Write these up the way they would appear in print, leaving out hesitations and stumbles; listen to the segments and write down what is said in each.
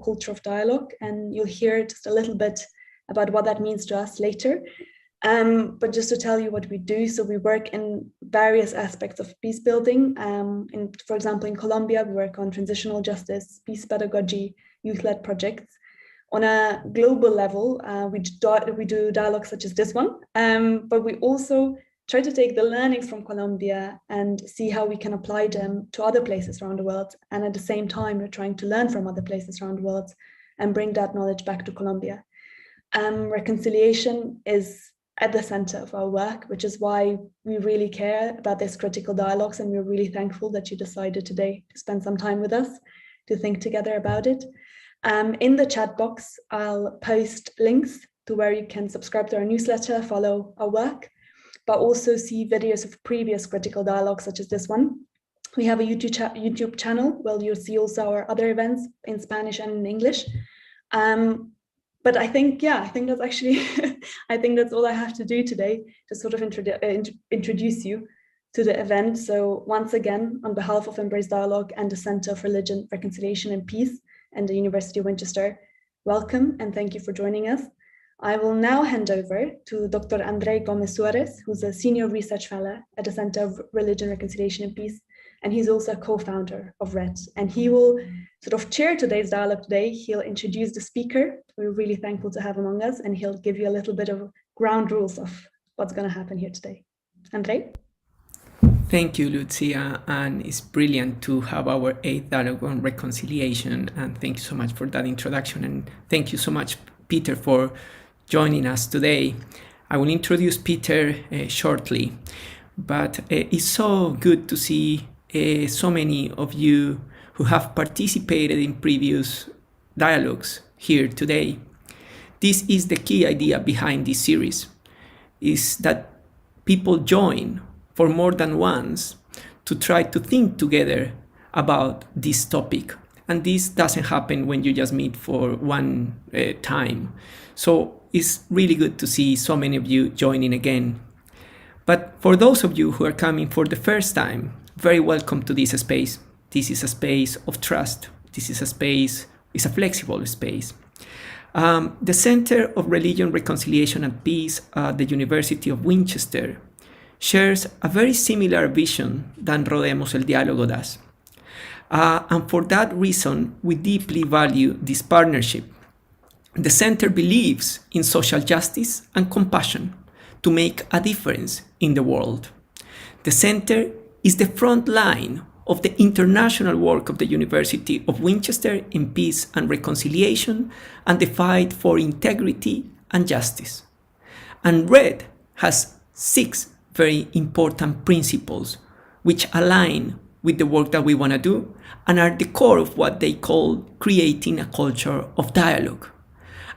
culture of dialogue, and you'll hear just a little bit about what that means to us later. But just to tell you what we do, so we work in various aspects of peace building. For example, in Colombia, we work on transitional justice, peace pedagogy, youth-led projects. On a global level, we do dialogues such as this one, but we also try to take the learnings from Colombia and see how we can apply them to other places around the world. And at the same time, we're trying to learn from other places around the world and bring that knowledge back to Colombia. Reconciliation is at the center of our work, which is why we really care about this critical dialogues, and we're really thankful that you decided today to spend some time with us to think together about it. In the chat box, I'll post links to where you can subscribe to our newsletter, follow our work, but also see videos of previous critical dialogues such as this one. We have a YouTube channel where you'll see also our other events in Spanish and in English. But I think that's actually, I think that's all I have to do today to sort of introduce you to the event. So once again, on behalf of Embrace Dialogue and the Center of Religion, Reconciliation and Peace and the University of Winchester, welcome and thank you for joining us. I will now hand over to Dr. André Gomez Suarez, who's a Senior Research Fellow at the Center of Religion, Reconciliation and Peace, and he's also a co-founder of RED. And he will sort of chair today's dialogue today. He'll introduce the speaker. We're really thankful to have among us, and he'll give you a little bit of ground rules of what's going to happen here today. André? Thank you, Lucia, and it's brilliant to have our 8th dialogue on reconciliation, and thank you so much for that introduction, and thank you so much, Peter, for joining us today. I will introduce Peter shortly, but it's so good to see so many of you who have participated in previous dialogues here today. This is the key idea behind this series, is that people join for more than once to try to think together about this topic. And this doesn't happen when you just meet for one time. So it's really good to see so many of you joining again. But for those of you who are coming for the first time, very welcome to this space. This is a space of trust. This is a space, it's a flexible space. The Center of Religion, Reconciliation and Peace at the University of Winchester shares a very similar vision than Rodemos el Diálogo does. And for that reason, we deeply value this partnership. The center believes in social justice and compassion to make a difference in the world. The center is the front line of the international work of the University of Winchester in peace and reconciliation and the fight for integrity and justice. And RED has 6 very important principles which align with the work that we want to do and are the core of what they call creating a culture of dialogue.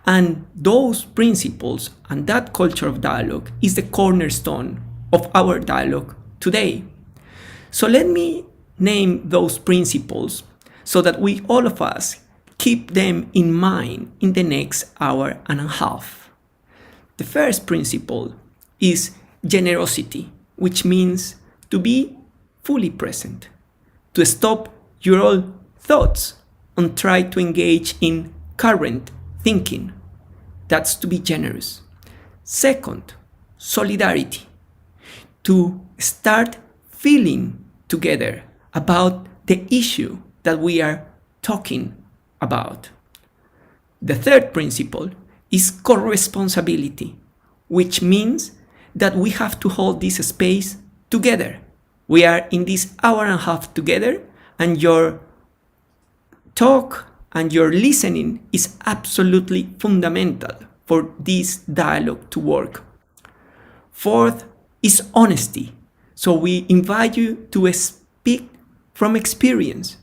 And those principles and that culture of dialogue is the cornerstone of our dialogue today. So let me name those principles so that we, all of us, keep them in mind in the next hour and a half. The first principle is generosity, which means to be fully present, to stop your own thoughts and try to engage in current thinking. That's to be generous. Second, solidarity, to start feeling together about the issue that we are talking about. The third principle is co-responsibility, which means that we have to hold this space together. We are in this hour and a half together, and your talk and your listening is absolutely fundamental for this dialogue to work. Fourth is honesty. So we invite you to speak from experience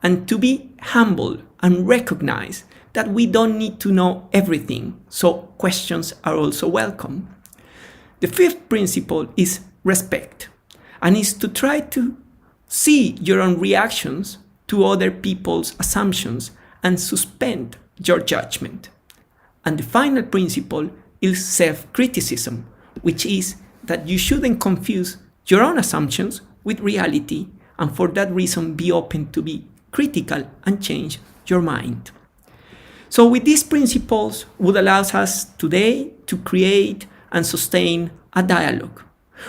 and to be humble and recognize that we don't need to know everything, so questions are also welcome. The fifth principle is respect, and is to try to see your own reactions to other people's assumptions and suspend your judgment. And the final principle is self-criticism, which is that you shouldn't confuse your own assumptions with reality, and for that reason be open to be critical and change your mind. So with these principles would allow us today to create and sustain a dialogue.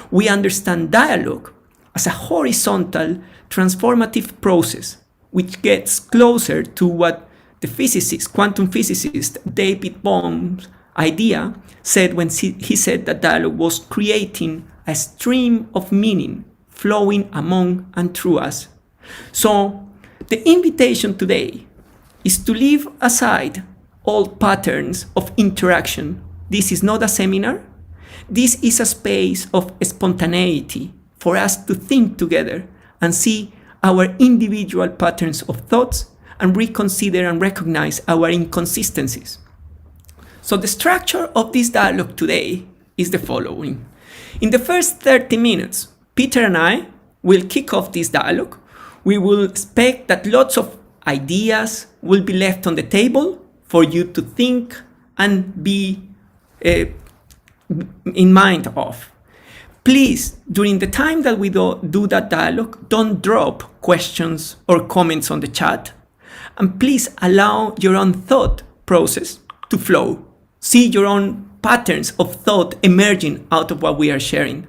We understand dialogue as a horizontal transformative process which gets closer to what the physicist, quantum physicist David Bohm's idea said when he said that dialogue was creating a stream of meaning flowing among and through us. So the invitation today is to leave aside old patterns of interaction. This is not a seminar. This is a space of spontaneity for us to think together and see our individual patterns of thoughts and reconsider and recognize our inconsistencies. So the structure of this dialogue today is the following. In the first 30 minutes, Peter and I will kick off this dialogue. We will expect that lots of ideas will be left on the table for you to think and be in mind of. Please, during the time that we do that dialogue, don't drop questions or comments on the chat. And please allow your own thought process to flow. See your own patterns of thought emerging out of what we are sharing.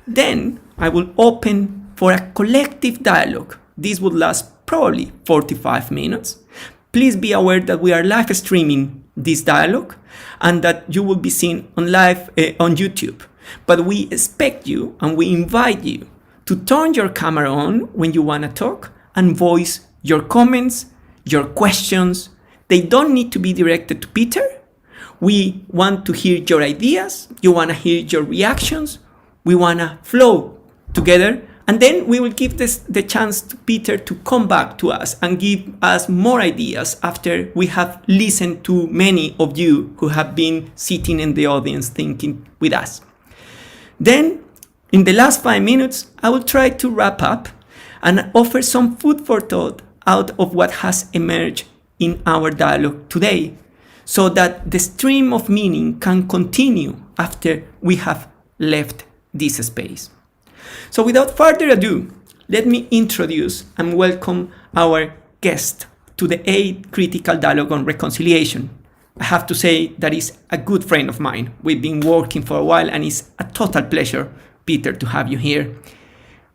Then I will open for a collective dialogue. This would last probably 45 minutes. Please be aware that we are live streaming this dialogue and that you will be seen on live on YouTube. But we expect you and we invite you to turn your camera on when you want to talk and voice your comments, your questions. They don't need to be directed to Peter. We want to hear your ideas. You want to hear your reactions. We want to flow together. And then we will give the chance to Peter to come back to us and give us more ideas after we have listened to many of you who have been sitting in the audience thinking with us. Then, in the last 5 minutes, I will try to wrap up and offer some food for thought out of what has emerged in our dialogue today, so that the stream of meaning can continue after we have left this space. So without further ado, let me introduce and welcome our guest to the 8th Critical Dialogue on Reconciliation. I have to say that he's a good friend of mine. We've been working for a while and it's a total pleasure, Peter, to have you here.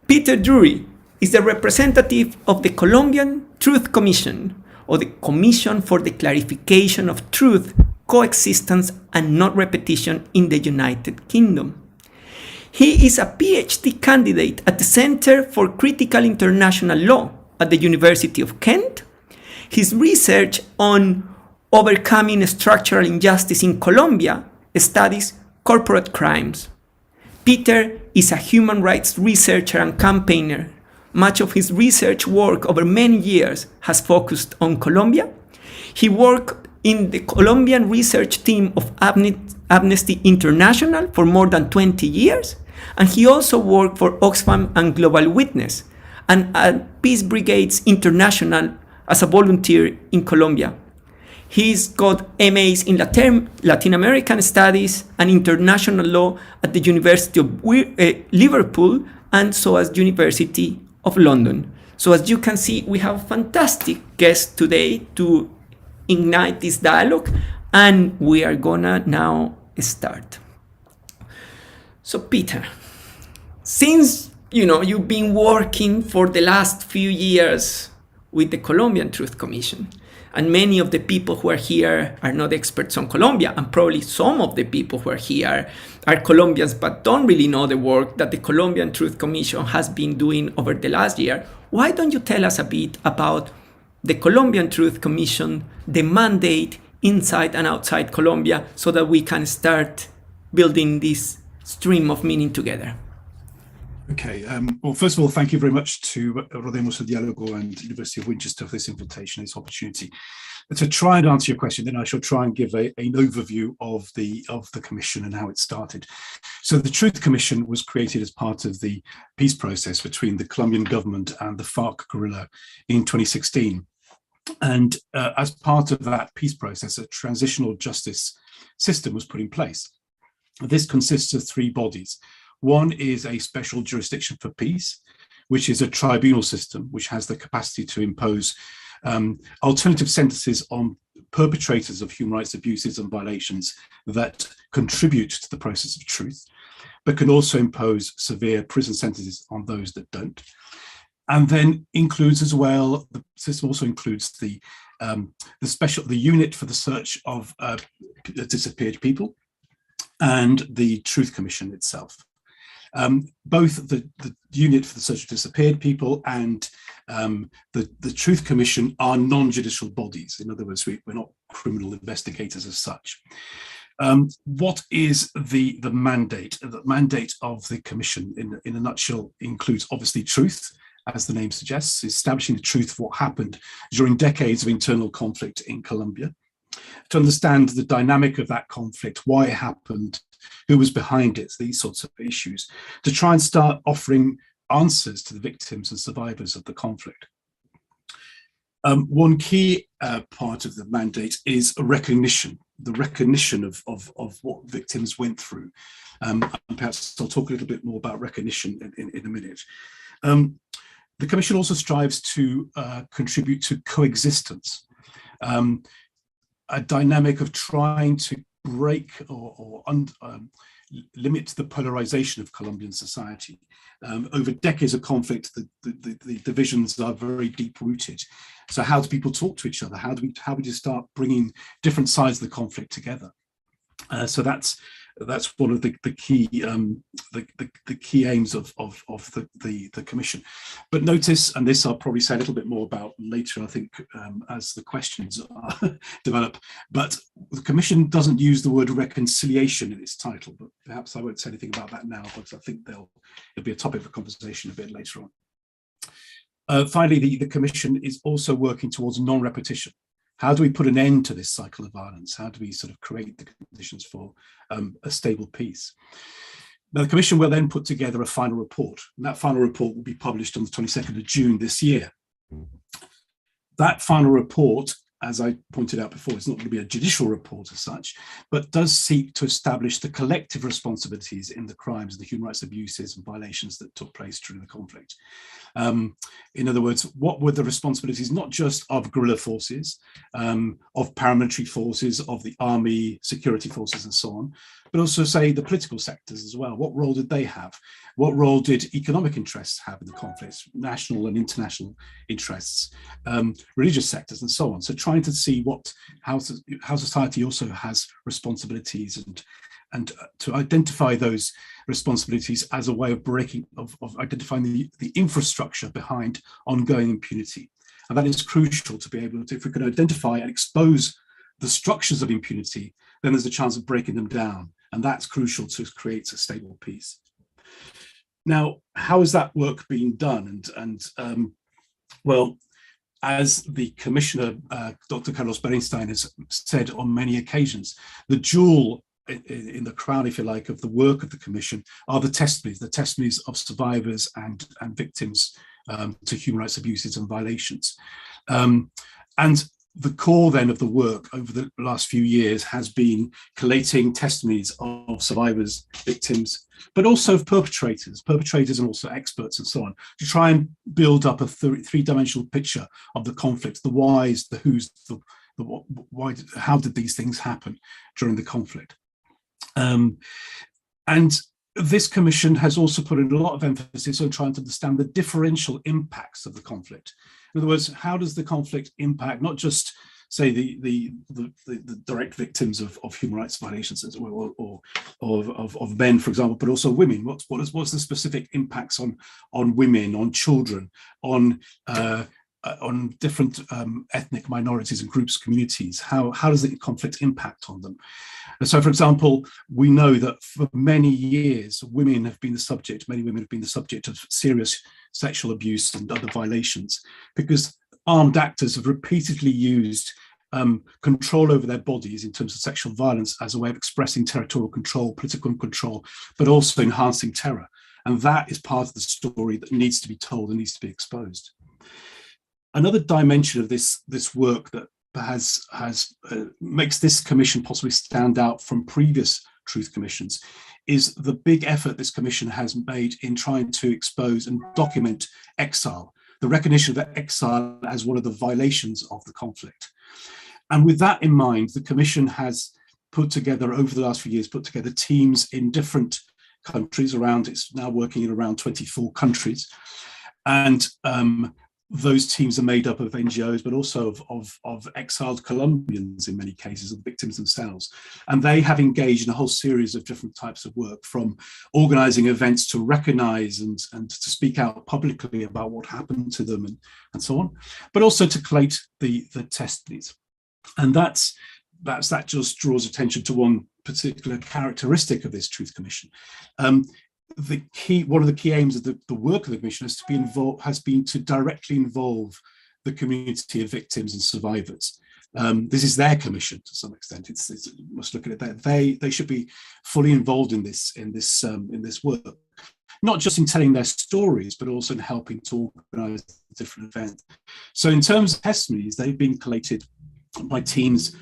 Peter Drury is the representative of the Colombian Truth Commission, or the Commission for the Clarification of Truth, Coexistence and Not Repetition in the United Kingdom. He is a PhD candidate at the Center for Critical International Law at the University of Kent. His research on overcoming structural injustice in Colombia studies corporate crimes. Peter is a human rights researcher and campaigner. Much of his research work over many years has focused on Colombia. He worked in the Colombian research team of Amnesty International for more than 20 years. And he also worked for Oxfam and Global Witness and at Peace Brigades International as a volunteer in Colombia. He's got MAs in Latin American Studies and International Law at the University of Liverpool and so as University of London. So as you can see, we have a fantastic guest today to ignite this dialogue, and we are gonna now start. So Peter, since you've been working for the last few years with the Colombian Truth Commission, and many of the people who are here are not experts on Colombia, and probably some of the people who are here are Colombians but don't really know the work that the Colombian Truth Commission has been doing over the last year, why don't you tell us a bit about the Colombian Truth Commission, the mandate inside and outside Colombia, so that we can start building this stream of meaning together? Okay, well, first of all, thank you very much to Rodemos de Diálogo and University of Winchester for this invitation, this opportunity. To try and answer your question, then I shall try and give an overview of the commission and how it started. So the Truth Commission was created as part of the peace process between the Colombian government and the FARC guerrilla in 2016. And as part of that peace process, a transitional justice system was put in place. This consists of 3 bodies. One is a special jurisdiction for peace, which is a tribunal system which has the capacity to impose alternative sentences on perpetrators of human rights abuses and violations that contribute to the process of truth, but can also impose severe prison sentences on those that don't. And then includes as well, the system also includes the unit for the search of disappeared people and the Truth Commission itself. Both the unit for the search of disappeared people and the Truth Commission are non-judicial bodies. In other words, we're not criminal investigators as such. What is the mandate? The mandate of the Commission, in a nutshell, includes obviously truth, as the name suggests, establishing the truth of what happened during decades of internal conflict in Colombia, to understand the dynamic of that conflict, why it happened, who was behind it, these sorts of issues, to try and start offering answers to the victims and survivors of the conflict. One key part of the mandate is a recognition, the recognition of what victims went through. And perhaps I'll talk a little bit more about recognition in a minute. The Commission also strives to contribute to coexistence, a dynamic of trying to break or limit the polarization of Colombian society. Over decades of conflict, the divisions are very deep-rooted. So how do people talk to each other? How do we start bringing different sides of the conflict together? So that's one of the key aims of the Commission. But notice, and this I'll probably say a little bit more about later, I think, as the questions develop, but the Commission doesn't use the word reconciliation in its title, but perhaps I won't say anything about that now, but I think it'll be a topic for conversation a bit later on. Finally, the Commission is also working towards non-repetition. How do we put an end to this cycle of violence? How do we sort of create the conditions for a stable peace? Now, the Commission will then put together a final report, and that final report will be published on the 22nd of June this year. That final report, as I pointed out before, it's not going to be a judicial report as such, but does seek to establish the collective responsibilities in the crimes, the human rights abuses and violations that took place during the conflict. In other words, what were the responsibilities, not just of guerrilla forces, of paramilitary forces, of the army, security forces and so on, but also say the political sectors as well. What role did they have? What role did economic interests have in the conflicts, national and international interests, religious sectors and so on? So trying to see how society also has responsibilities and to identify those responsibilities as a way of identifying the infrastructure behind ongoing impunity. And that is crucial to be able to, if we can identify and expose the structures of impunity, then there's a chance of breaking them down. And that's crucial to create a stable peace. Now, how is that work being done? Well, as the Commissioner, Dr. Carlos Berenstein, has said on many occasions, the jewel in the crown, if you like, of the work of the Commission are the testimonies of survivors and victims to human rights abuses and violations. And the core then of the work over the last few years has been collating testimonies of survivors, victims, but also of perpetrators and also experts and so on, to try and build up a three-dimensional picture of the conflict, the whys, the whos, the why, how did these things happen during the conflict. And this Commission has also put in a lot of emphasis on trying to understand the differential impacts of the conflict. In other words, how does the conflict impact not just, say, the direct victims of human rights violations or of men, for example, but also women? What's the specific impacts on women, on children, on different ethnic minorities and groups, communities? How does the conflict impact on them? And so, for example, we know that for many years, many women have been the subject of serious sexual abuse and other violations, because armed actors have repeatedly used control over their bodies in terms of sexual violence as a way of expressing territorial control, political control, but also enhancing terror. And that is part of the story that needs to be told and needs to be exposed. Another dimension of this work that makes this Commission possibly stand out from previous Truth Commissions is the big effort this Commission has made in trying to expose and document exile, the recognition of exile as one of the violations of the conflict. And with that in mind, the Commission has put together, over the last few years, put together teams in different countries around, it's now working in around 24 countries. And those teams are made up of NGOs, but also of exiled Colombians in many cases, of victims themselves. And they have engaged in a whole series of different types of work, from organizing events to recognize and to speak out publicly about what happened to them and so on, but also to collate the testimonies. And that just draws attention to one particular characteristic of this Truth Commission. One of the key aims of the work of the Commission has been to directly involve the community of victims and survivors. This is their commission to some extent. You must look at it that they should be fully involved in this work, not just in telling their stories, but also in helping to organise different events. So in terms of testimonies, they've been collated by teams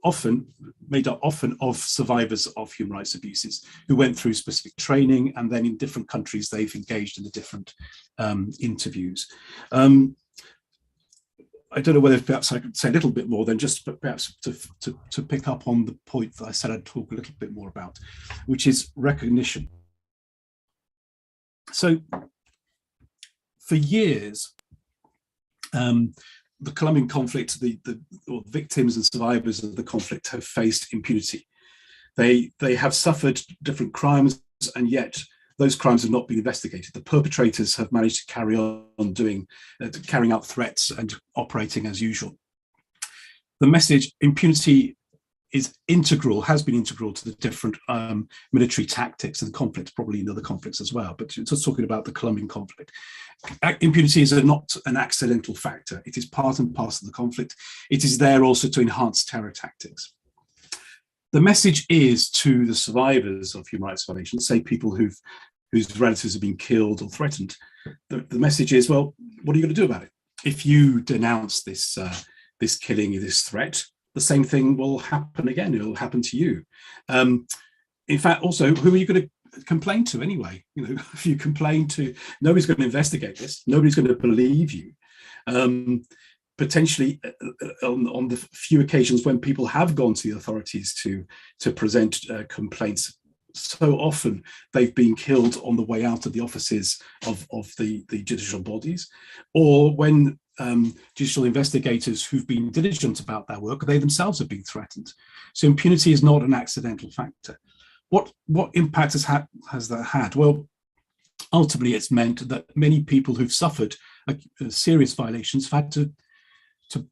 often made up of survivors of human rights abuses who went through specific training, and then in different countries they've engaged in the different interviews. I don't know whether perhaps I could say a little bit more than just perhaps to pick up on the point that I said I'd talk a little bit more about, which is recognition. So for years, the Colombian conflict, the victims and survivors of the conflict have faced impunity. They have suffered different crimes, and yet those crimes have not been investigated. The perpetrators have managed to carry on carrying out threats and operating as usual. The message, impunity, has been integral to the different military tactics and conflicts, probably in other conflicts as well, but just talking about the Colombian conflict. Impunity is not an accidental factor. It is part and parcel of the conflict. It is there also to enhance terror tactics. The message is to the survivors of human rights violations, say people whose relatives have been killed or threatened. The message is, well, what are you going to do about it? If you denounce this killing, this threat, the same thing will happen again. It will happen to you. In fact, also, who are you going to complain to anyway? If you complain to, nobody's going to investigate this. Nobody's going to believe you. Potentially, on the few occasions when people have gone to the authorities to present complaints, so often they've been killed on the way out of the offices of the judicial bodies, or when judicial investigators who've been diligent about their work, they themselves have been threatened. So impunity is not an accidental factor. What impact has that had? Well, ultimately, it's meant that many people who've suffered serious violations have had to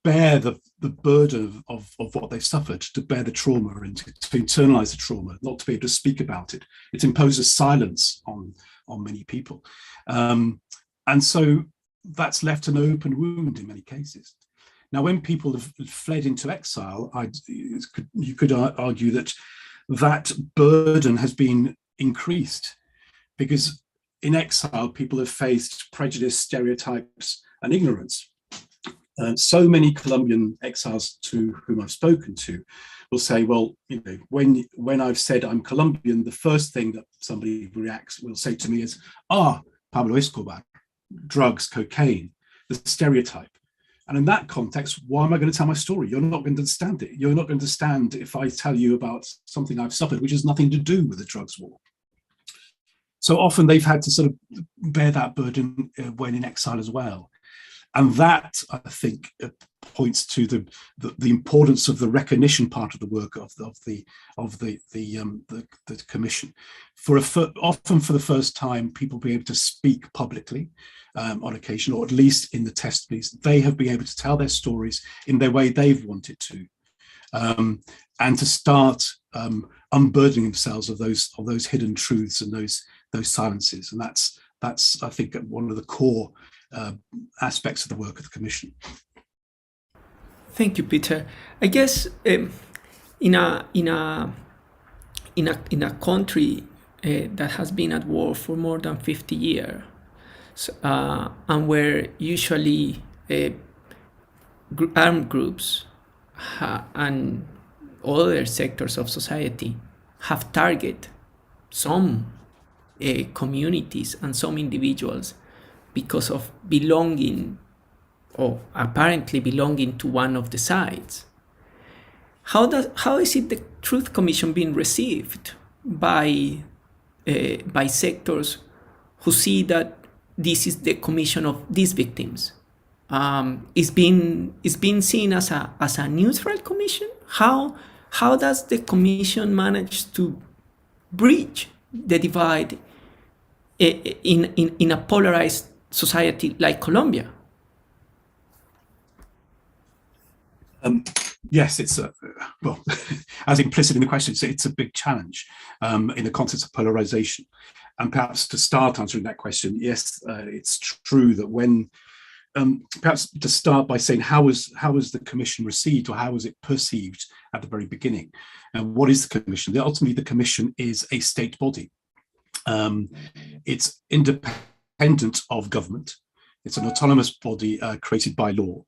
bear the burden of what they've suffered, to bear the trauma and to internalize the trauma, not to be able to speak about it. It imposes silence on many people. And so that's left an open wound in many cases. Now, when people have fled into exile, you could argue that burden has been increased, because in exile, people have faced prejudice, stereotypes, and ignorance. So many Colombian exiles to whom I've spoken to will say, well, when I've said I'm Colombian, the first thing that somebody will say to me is, Pablo Escobar, drugs, cocaine, the stereotype. And in that context, why am I going to tell my story? You're not going to understand it. You're not going to understand if I tell you about something I've suffered, which has nothing to do with the drugs war. So often they've had to sort of bear that burden when in exile as well. And that, I think, points to the importance of the recognition part of the work of the commission. Often for the first time, people be able to speak publicly on occasion, or at least in the testimonies. They have been able to tell their stories in their way they've wanted to, and to start unburdening themselves of those hidden truths and those silences. And that's I think one of the core aspects of the work of the Commission. Thank you, Peter. I guess in a country that has been at war for more than 50 years, and where usually armed groups and other sectors of society have targeted some communities and some individuals because of belonging, or apparently belonging, to one of the sides. how is it the Truth Commission being received by sectors who see that this is the commission of these victims? It's being seen as a neutral commission. How does the commission manage to bridge the divide in a polarized society like Colombia? Yes, it's well, as implicit in the question, it's a big challenge in the context of polarization. And perhaps to start answering that question, yes, it's true that when perhaps to start by saying how was the commission received, or how was it perceived at the very beginning? And what is the commission? Ultimately, the commission is a state body. It's independent of government. It's an autonomous body created by law.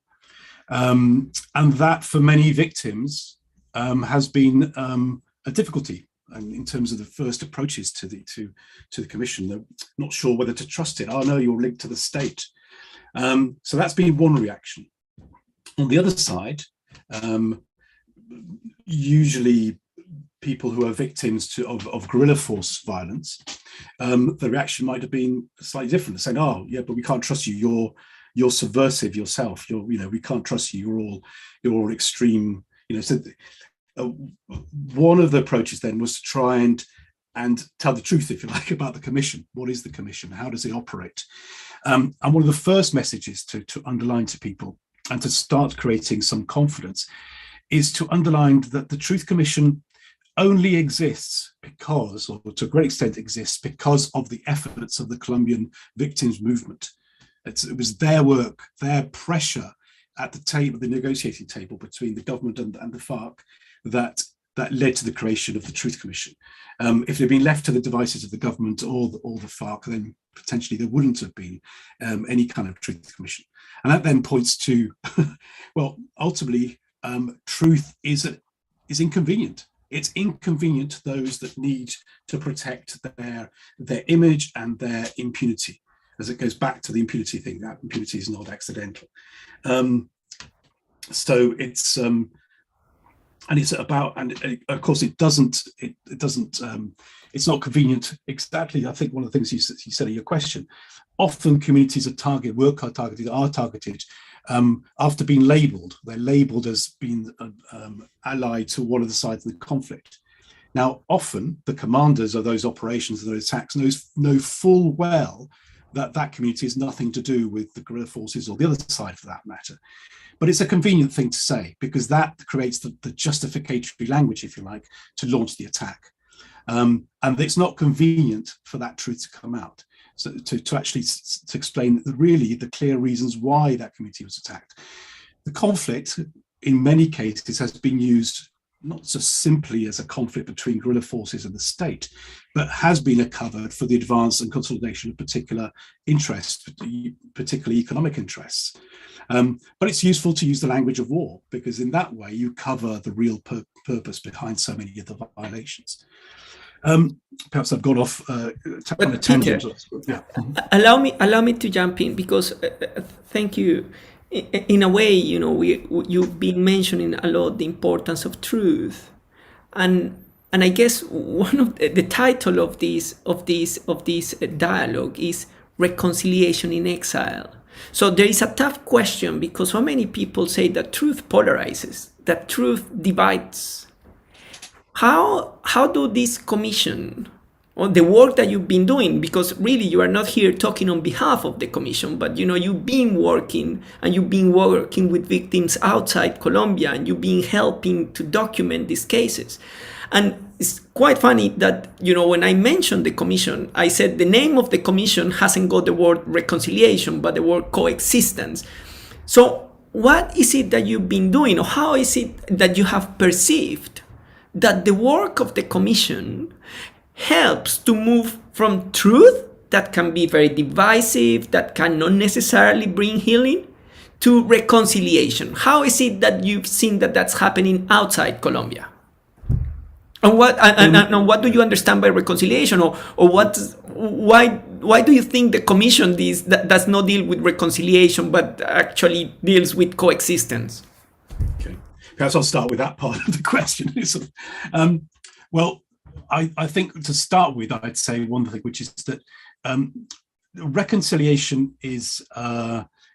And that for many victims has been a difficulty. And in terms of the first approaches to the commission, they're not sure whether to trust it. Oh no, you're linked to the state. So that's been one reaction. On the other side, usually people who are victims of guerrilla force violence, the reaction might have been slightly different, saying, "Oh, yeah, but we can't trust you. You're subversive yourself. We can't trust you. You're all extreme." So one of the approaches then was to try and tell the truth, if you like, about the commission. What is the commission? How does it operate? And one of the first messages to underline to people and to start creating some confidence is to underline that the Truth Commission only exists because, or to a great extent exists because of the efforts of the Colombian victims movement. It was their work, their pressure at the table, the negotiating table between the government and the FARC that led to the creation of the Truth Commission. If it had been left to the devices of the government or the FARC, then potentially there wouldn't have been any kind of Truth Commission. And that then points to, well, ultimately, truth is inconvenient. It's inconvenient to those that need to protect their image and their impunity. As it goes back to the impunity thing, that impunity is not accidental. So it's and it's about, and of course it doesn't. It's not convenient. Exactly. I think one of the things you said in your question. Often communities are targeted after being labelled. They're labelled as being allied to one of the sides of the conflict. Now, often the commanders of those operations and those attacks know full well that community has nothing to do with the guerrilla forces or the other side for that matter. But it's a convenient thing to say because that creates the justificatory language, if you like, to launch the attack. And it's not convenient for that truth to come out. So to actually to explain really the clear reasons why that community was attacked. The conflict in many cases has been used not just simply as a conflict between guerrilla forces and the state, but has been a cover for the advance and consolidation of particular interests, particularly economic interests. But it's useful to use the language of war because in that way you cover the real purpose behind so many of the violations. Perhaps I've gone off on a tangent. Yeah. Allow me to jump in because thank you. In a way, you've been mentioning a lot the importance of truth, and I guess one of the title of this dialogue is reconciliation in exile. So there is a tough question because so many people say that truth polarizes, that truth divides. How do this commission, or the work that you've been doing, because really you are not here talking on behalf of the commission, but you've been working with victims outside Colombia, and you've been helping to document these cases. And it's quite funny that when I mentioned the commission, I said the name of the commission hasn't got the word reconciliation but the word coexistence. So what is it that you've been doing, or how is it that you have perceived that the work of the commission helps to move from truth that can be very divisive, that cannot necessarily bring healing, to reconciliation? How is it that you've seen that that's happening outside Colombia? And what do you understand by reconciliation, or why do you think the commission does not deal with reconciliation but actually deals with coexistence? Okay. Perhaps I'll start with that part of the question. Well, I think to start with, I'd say one thing, which is that reconciliation is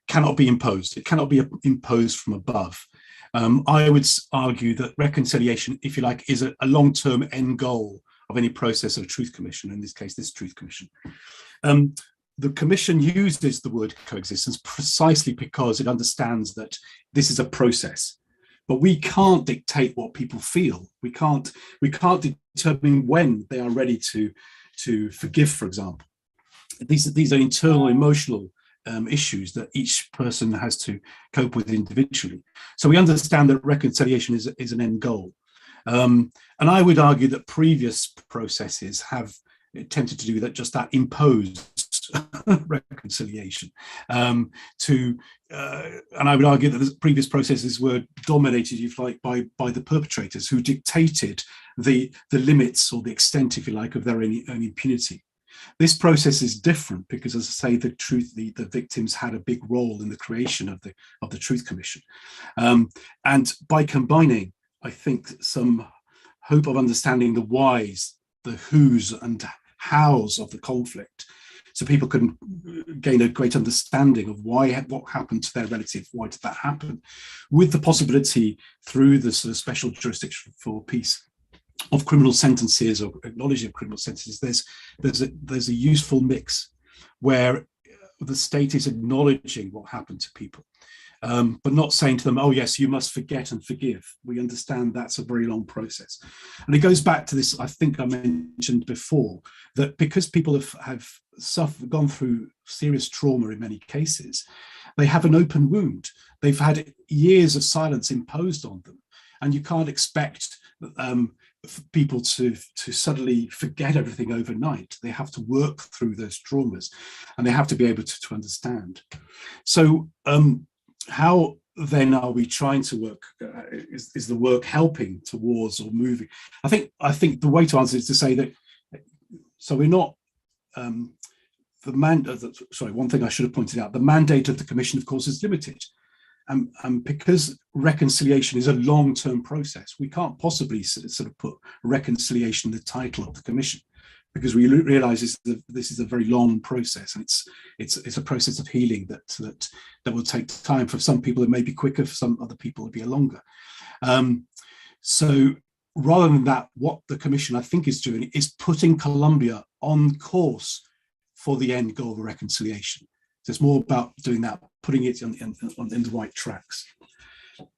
cannot be imposed. It cannot be imposed from above. I would argue that reconciliation, if you like, is a long-term end goal of any process of a truth commission, in this case, this truth commission. The commission uses the word coexistence precisely because it understands that this is a process. But we can't dictate what people feel. We can't determine when they are ready to forgive, for example. These are internal emotional issues that each person has to cope with individually. So we understand that reconciliation is an end goal. And I would argue that previous processes have attempted to do that, just that, imposed reconciliation. And I would argue that the previous processes were dominated, if you like, by the perpetrators, who dictated the limits or the extent, if you like, of their own impunity. This process is different because, as I say, the victims had a big role in the creation of the Truth Commission. And by combining, I think, some hope of understanding the whys, the whos and hows of the conflict, so people can gain a great understanding of what happened to their relative, why did that happen, with the possibility through the sort of special jurisdiction for peace of criminal sentences or acknowledging of criminal sentences. There's a useful mix where the state is acknowledging what happened to people, but not saying to them, oh yes, you must forget and forgive. We understand that's a very long process. And it goes back to this, I think I mentioned before, that because people have gone through serious trauma in many cases, they have an open wound. They've had years of silence imposed on them. And you can't expect people to suddenly forget everything overnight. They have to work through those traumas and they have to be able to understand. So how then are we trying to work? Is the work helping towards or moving? I think the way to answer is to say that, so we're not, one thing I should have pointed out, the mandate of the Commission, of course, is limited. And because reconciliation is a long-term process, we can't possibly sort of put reconciliation in the title of the Commission, because we realise this is a very long process, and it's a process of healing that will take time. For some people, it may be quicker. For some other people, it'll be longer. So rather than that, what the Commission, I think, is doing is putting Colombia on course for the end goal of reconciliation. So it's more about doing that, putting it in the right tracks.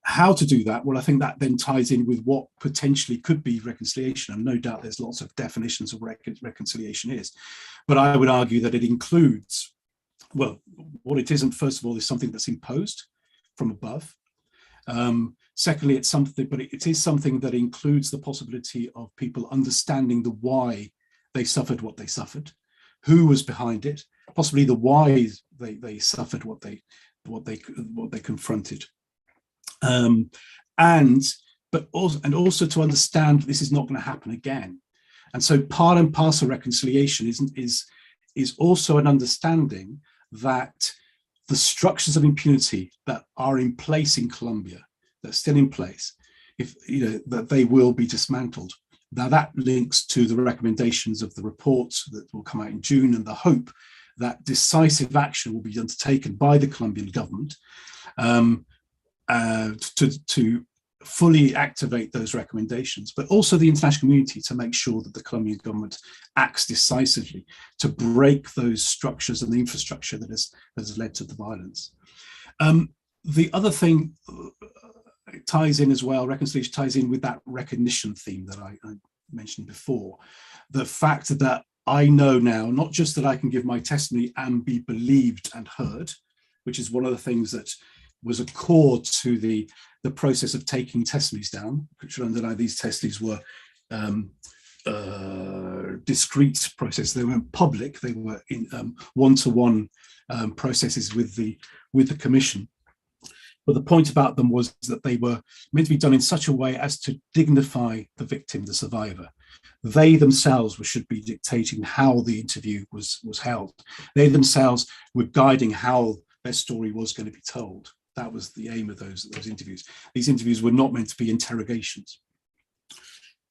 How to do that? Well, I think that then ties in with what potentially could be reconciliation. And no doubt there's lots of definitions of reconciliation is. But I would argue that it includes, well, what it isn't, first of all, is something that's imposed from above. Secondly, it's something, but it is something that includes the possibility of people understanding the why they suffered what they suffered, who was behind it, possibly the why they suffered what they confronted, and also to understand this is not going to happen again. And so part and parcel reconciliation is also an understanding that the structures of impunity that are in place in Colombia, that are still in place, that they will be dismantled. Now that links to the recommendations of the reports that will come out in June, and the hope that decisive action will be undertaken by the Colombian government to fully activate those recommendations, but also the international community to make sure that the Colombian government acts decisively to break those structures and the infrastructure that has led to the violence. The other thing ties in as well, reconciliation ties in with that recognition theme that I mentioned before. The fact that I know now, not just that I can give my testimony and be believed and heard, which is one of the things that was a core to the process of taking testimonies down, which underline these testimonies were discrete processes. They weren't public. They were in one-to-one processes with the Commission. But the point about them was that they were meant to be done in such a way as to dignify the victim, the survivor. They themselves should be dictating how the interview was held. They themselves were guiding how their story was going to be told. That was the aim of those interviews. These interviews were not meant to be interrogations.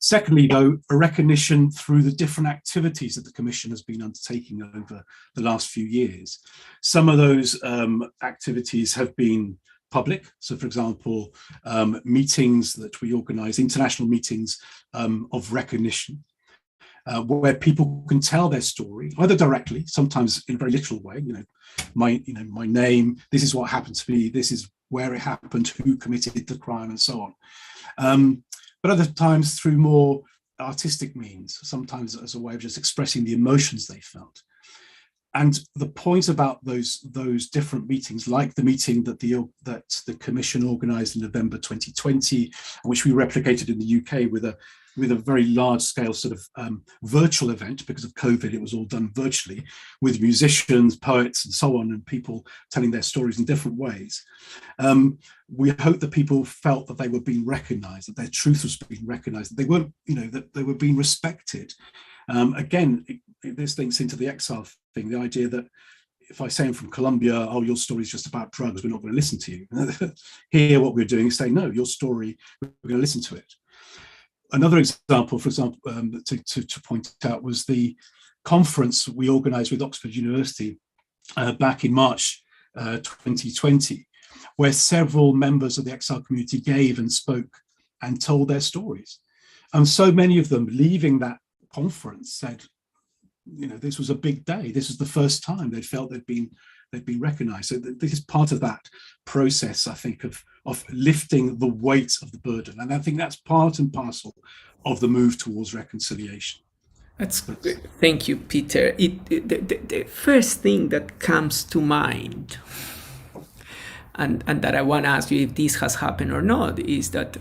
Secondly, though, a recognition through the different activities that the Commission has been undertaking over the last few years. Some of those activities have been public. So, for example, meetings that we organise, international meetings of recognition, where people can tell their story, either directly, sometimes in a very literal way. My name. This is what happened to me. This is where it happened. Who committed the crime, and so on. But other times through more artistic means, sometimes as a way of just expressing the emotions they felt. And the point about those different meetings, like the meeting that the Commission organised in November 2020, which we replicated in the UK with a very large scale sort of virtual event, because of COVID, it was all done virtually, with musicians, poets, and so on, and people telling their stories in different ways. We hope that people felt that they were being recognised, that their truth was being recognised, that they weren't, that they were being respected. Again, this links into the Exile thing, the idea that if I say I'm from Colombia, oh, your story is just about drugs, we're not going to listen to you. Here, what we're doing is saying, no, your story, we're going to listen to it. Another example, for example, to point out, was the conference we organised with Oxford University back in March 2020, where several members of the Exile community gave and spoke and told their stories. And so many of them, leaving that conference, said, this was a big day. This was the first time they felt they'd been recognised. So this is part of that process, I think, of lifting the weight of the burden. And I think that's part and parcel of the move towards reconciliation. Thank you, Peter. The first thing that comes to mind, and that I want to ask you if this has happened or not, is that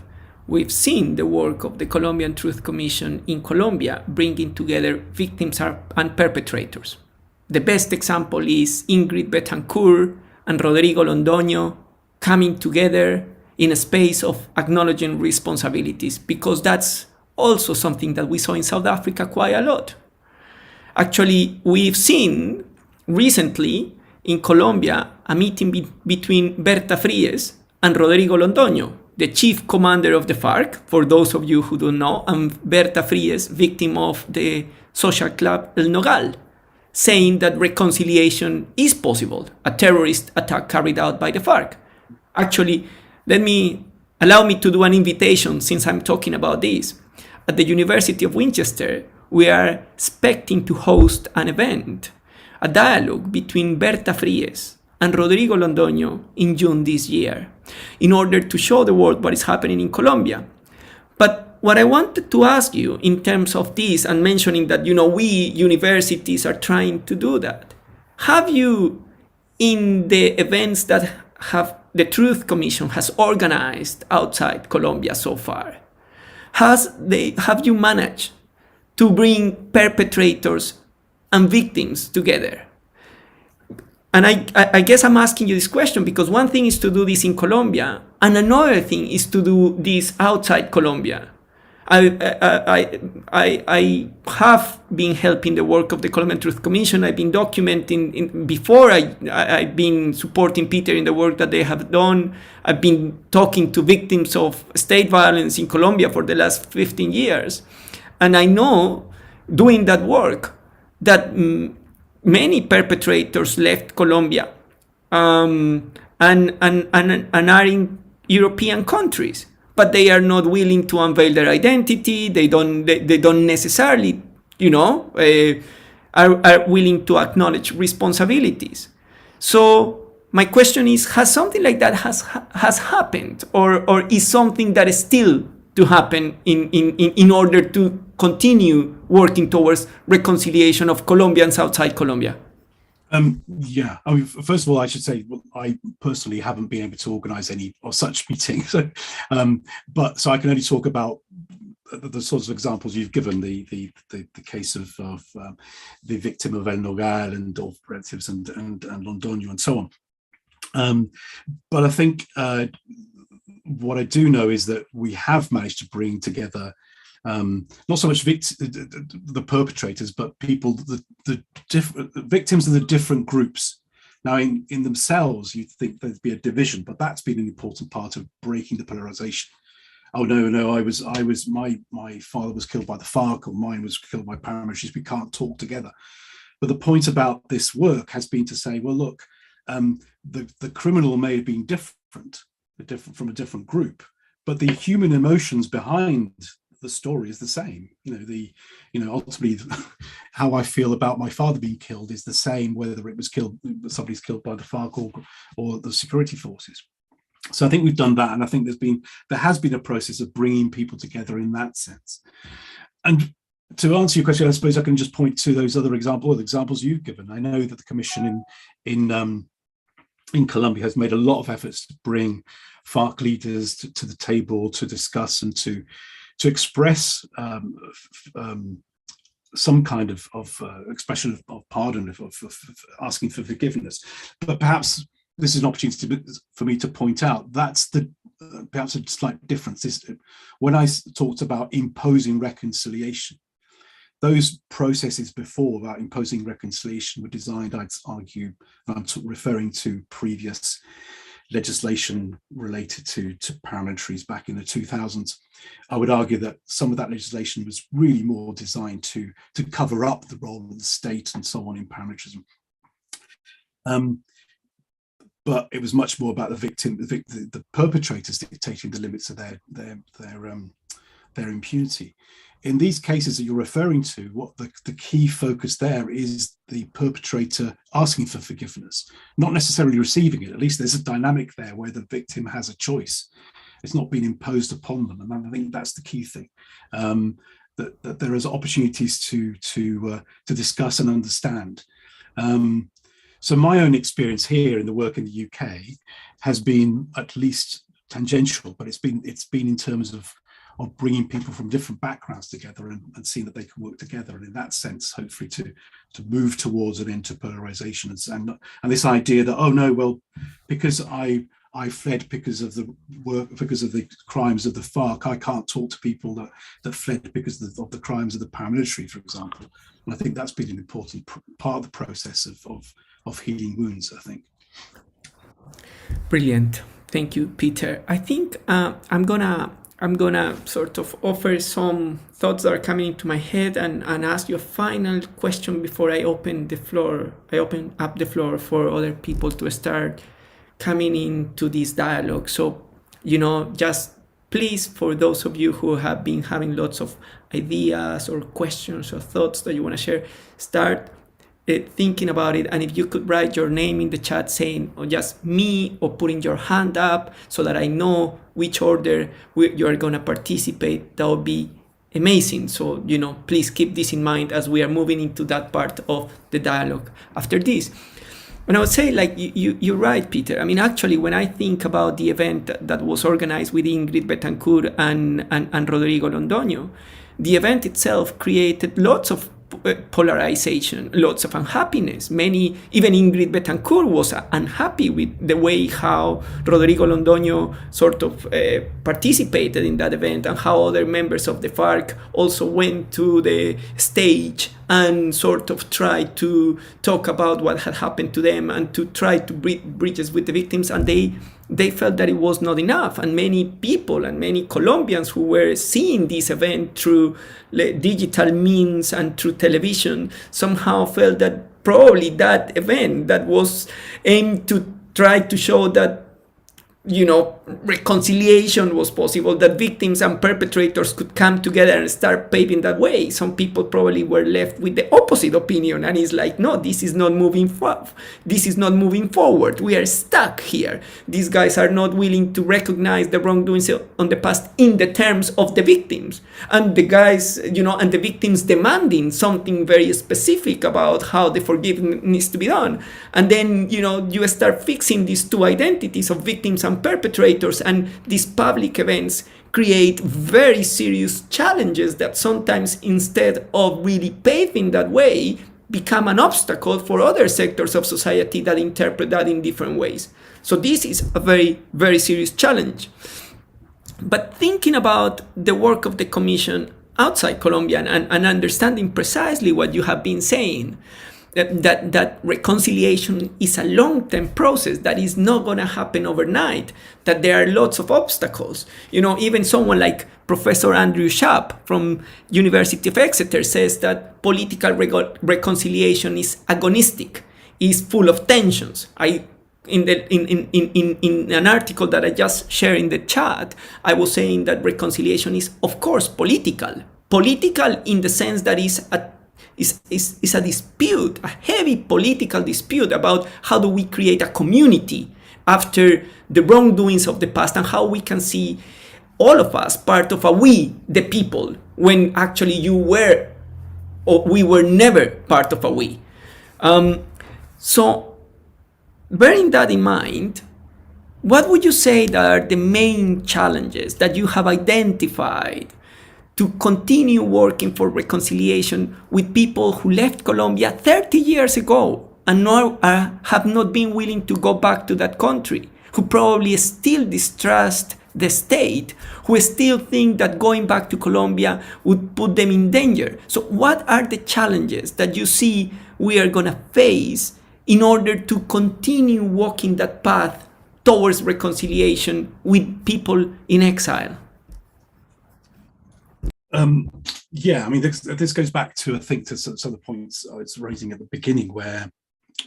we've seen the work of the Colombian Truth Commission in Colombia bringing together victims and perpetrators. The best example is Ingrid Betancourt and Rodrigo Londoño coming together in a space of acknowledging responsibilities, because that's also something that we saw in South Africa quite a lot. Actually, we've seen recently in Colombia a meeting between Berta Fries and Rodrigo Londoño, the chief commander of the FARC, for those of you who don't know, and Berta Fries, victim of the social club El Nogal, saying that reconciliation is possible, a terrorist attack carried out by the FARC. Actually, allow me to do an invitation, since I'm talking about this. At the University of Winchester, we are expecting to host an event, a dialogue between Berta Fries and Rodrigo Londoño in June this year, in order to show the world what is happening in Colombia. But what I wanted to ask you in terms of this, and mentioning that, we universities are trying to do that, have you, in the events that the Truth Commission has organized outside Colombia so far, have you managed to bring perpetrators and victims together? And I guess I'm asking you this question because one thing is to do this in Colombia, and another thing is to do this outside Colombia. I have been helping the work of the Colombian Truth Commission. I've been documenting before. I've been supporting Peter in the work that they have done. I've been talking to victims of state violence in Colombia for the last 15 years. And I know, doing that work, that many perpetrators left Colombia and are in European countries, but they are not willing to unveil their identity. They don't necessarily, are willing to acknowledge responsibilities. So my question is, has something like that has happened, or is something that is still to happen in order to continue working towards reconciliation of Colombians outside Colombia? First of all, I should say, I personally haven't been able to organise any of such meetings, so I can only talk about the sorts of examples you've given, the case of the victim of El Nogal and of relatives and Londoño and so on. But I think what I do know is that we have managed to bring together not so much the perpetrators, but people, the different victims of the different groups Now, in themselves, you'd think there'd be a division, but that's been an important part of breaking the polarization. Oh no, my father was killed by the FARC, or mine was killed by paramilitaries. We can't talk together. But the point about this work has been to say, well, look, the criminal may have been different from a different group, but the human emotions behind the story is the same. Ultimately, how I feel about my father being killed is the same, whether somebody's killed by the FARC or the security forces. So I think we've done that, and I think there has been a process of bringing people together in that sense. And to answer your question, I suppose I can just point to those other examples you've given. I know that the Commission in Colombia has made a lot of efforts to bring FARC leaders to the table to discuss and to express some kind of expression of pardon, of asking for forgiveness. But perhaps this is an opportunity for me to point out that's perhaps a slight difference. When I talked about imposing reconciliation, those processes before about imposing reconciliation were designed, I'd argue, I'm referring to previous legislation related to paramilitaries back in the 2000s. I would argue that some of that legislation was really more designed to cover up the role of the state and so on in paramilitarism. But it was much more about the victim, the perpetrators dictating the limits of their impunity. In these cases that you're referring to, what the key focus there is the perpetrator asking for forgiveness, not necessarily receiving it. At least there's a dynamic there where the victim has a choice. It's not been imposed upon them, and I think that's the key thing. That there is opportunities to discuss and understand. So my own experience here in the work in the UK has been at least tangential, but it's been in terms of bringing people from different backgrounds together and seeing that they can work together, and in that sense, hopefully to move towards an end to polarization and this idea that, oh no, well, because I fled because of the crimes of the FARC, I can't talk to people that fled because of the crimes of the paramilitary, for example. And I think that's been an important part of the process of healing wounds, I think. Brilliant. Thank you, Peter. I think I'm gonna sort of offer some thoughts that are coming into my head and ask you a final question before I open up the floor for other people to start coming into this dialogue. So, just please, for those of you who have been having lots of ideas or questions or thoughts that you want to share, start thinking about it. And if you could write your name in the chat saying, or just me, or putting your hand up so that I know which order you are going to participate, that would be amazing. So, please keep this in mind as we are moving into that part of the dialogue after this. And I would say, like, you're right, Peter. I mean, actually, when I think about the event that was organized with Ingrid Betancourt and Rodrigo Londoño, the event itself created lots of polarization, lots of unhappiness. Even Ingrid Betancourt was unhappy with the way how Rodrigo Londoño sort of participated in that event, and how other members of the FARC also went to the stage and sort of tried to talk about what had happened to them and to try to bridges with the victims, and they felt that it was not enough. And many people and many Colombians who were seeing this event through digital means and through television somehow felt that probably that event that was aimed to try to show that reconciliation was possible, that victims and perpetrators could come together and start paving that way. Some people probably were left with the opposite opinion, and it's like, no, this is not moving forward. We are stuck here. These guys are not willing to recognize the wrongdoings on the past in the terms of the victims, and the guys, and the victims demanding something very specific about how the forgiveness needs to be done. And then, you start fixing these two identities of victims and perpetrators, and these public events create very serious challenges that sometimes, instead of really paving that way, become an obstacle for other sectors of society that interpret that in different ways. So this is a very, very serious challenge. But thinking about the work of the Commission outside Colombia and understanding precisely what you have been saying, that reconciliation is a long-term process that is not going to happen overnight, that there are lots of obstacles. Even someone like Professor Andrew Schaap from University of Exeter says that political reconciliation is agonistic, is full of tensions. In an article that I just shared in the chat, I was saying that reconciliation is, of course, political in the sense that is a dispute, a heavy political dispute about how do we create a community after the wrongdoings of the past, and how we can see all of us part of a we, the people, when actually you were, or we were never part of a we. So bearing that in mind, what would you say that are the main challenges that you have identified to continue working for reconciliation with people who left Colombia 30 years ago and now have not been willing to go back to that country, who probably still distrust the state, who still think that going back to Colombia would put them in danger? So what are the challenges that you see we are going to face in order to continue walking that path towards reconciliation with people in exile? Yeah, I mean, this goes back to, I think, to some of the points I was raising at the beginning, where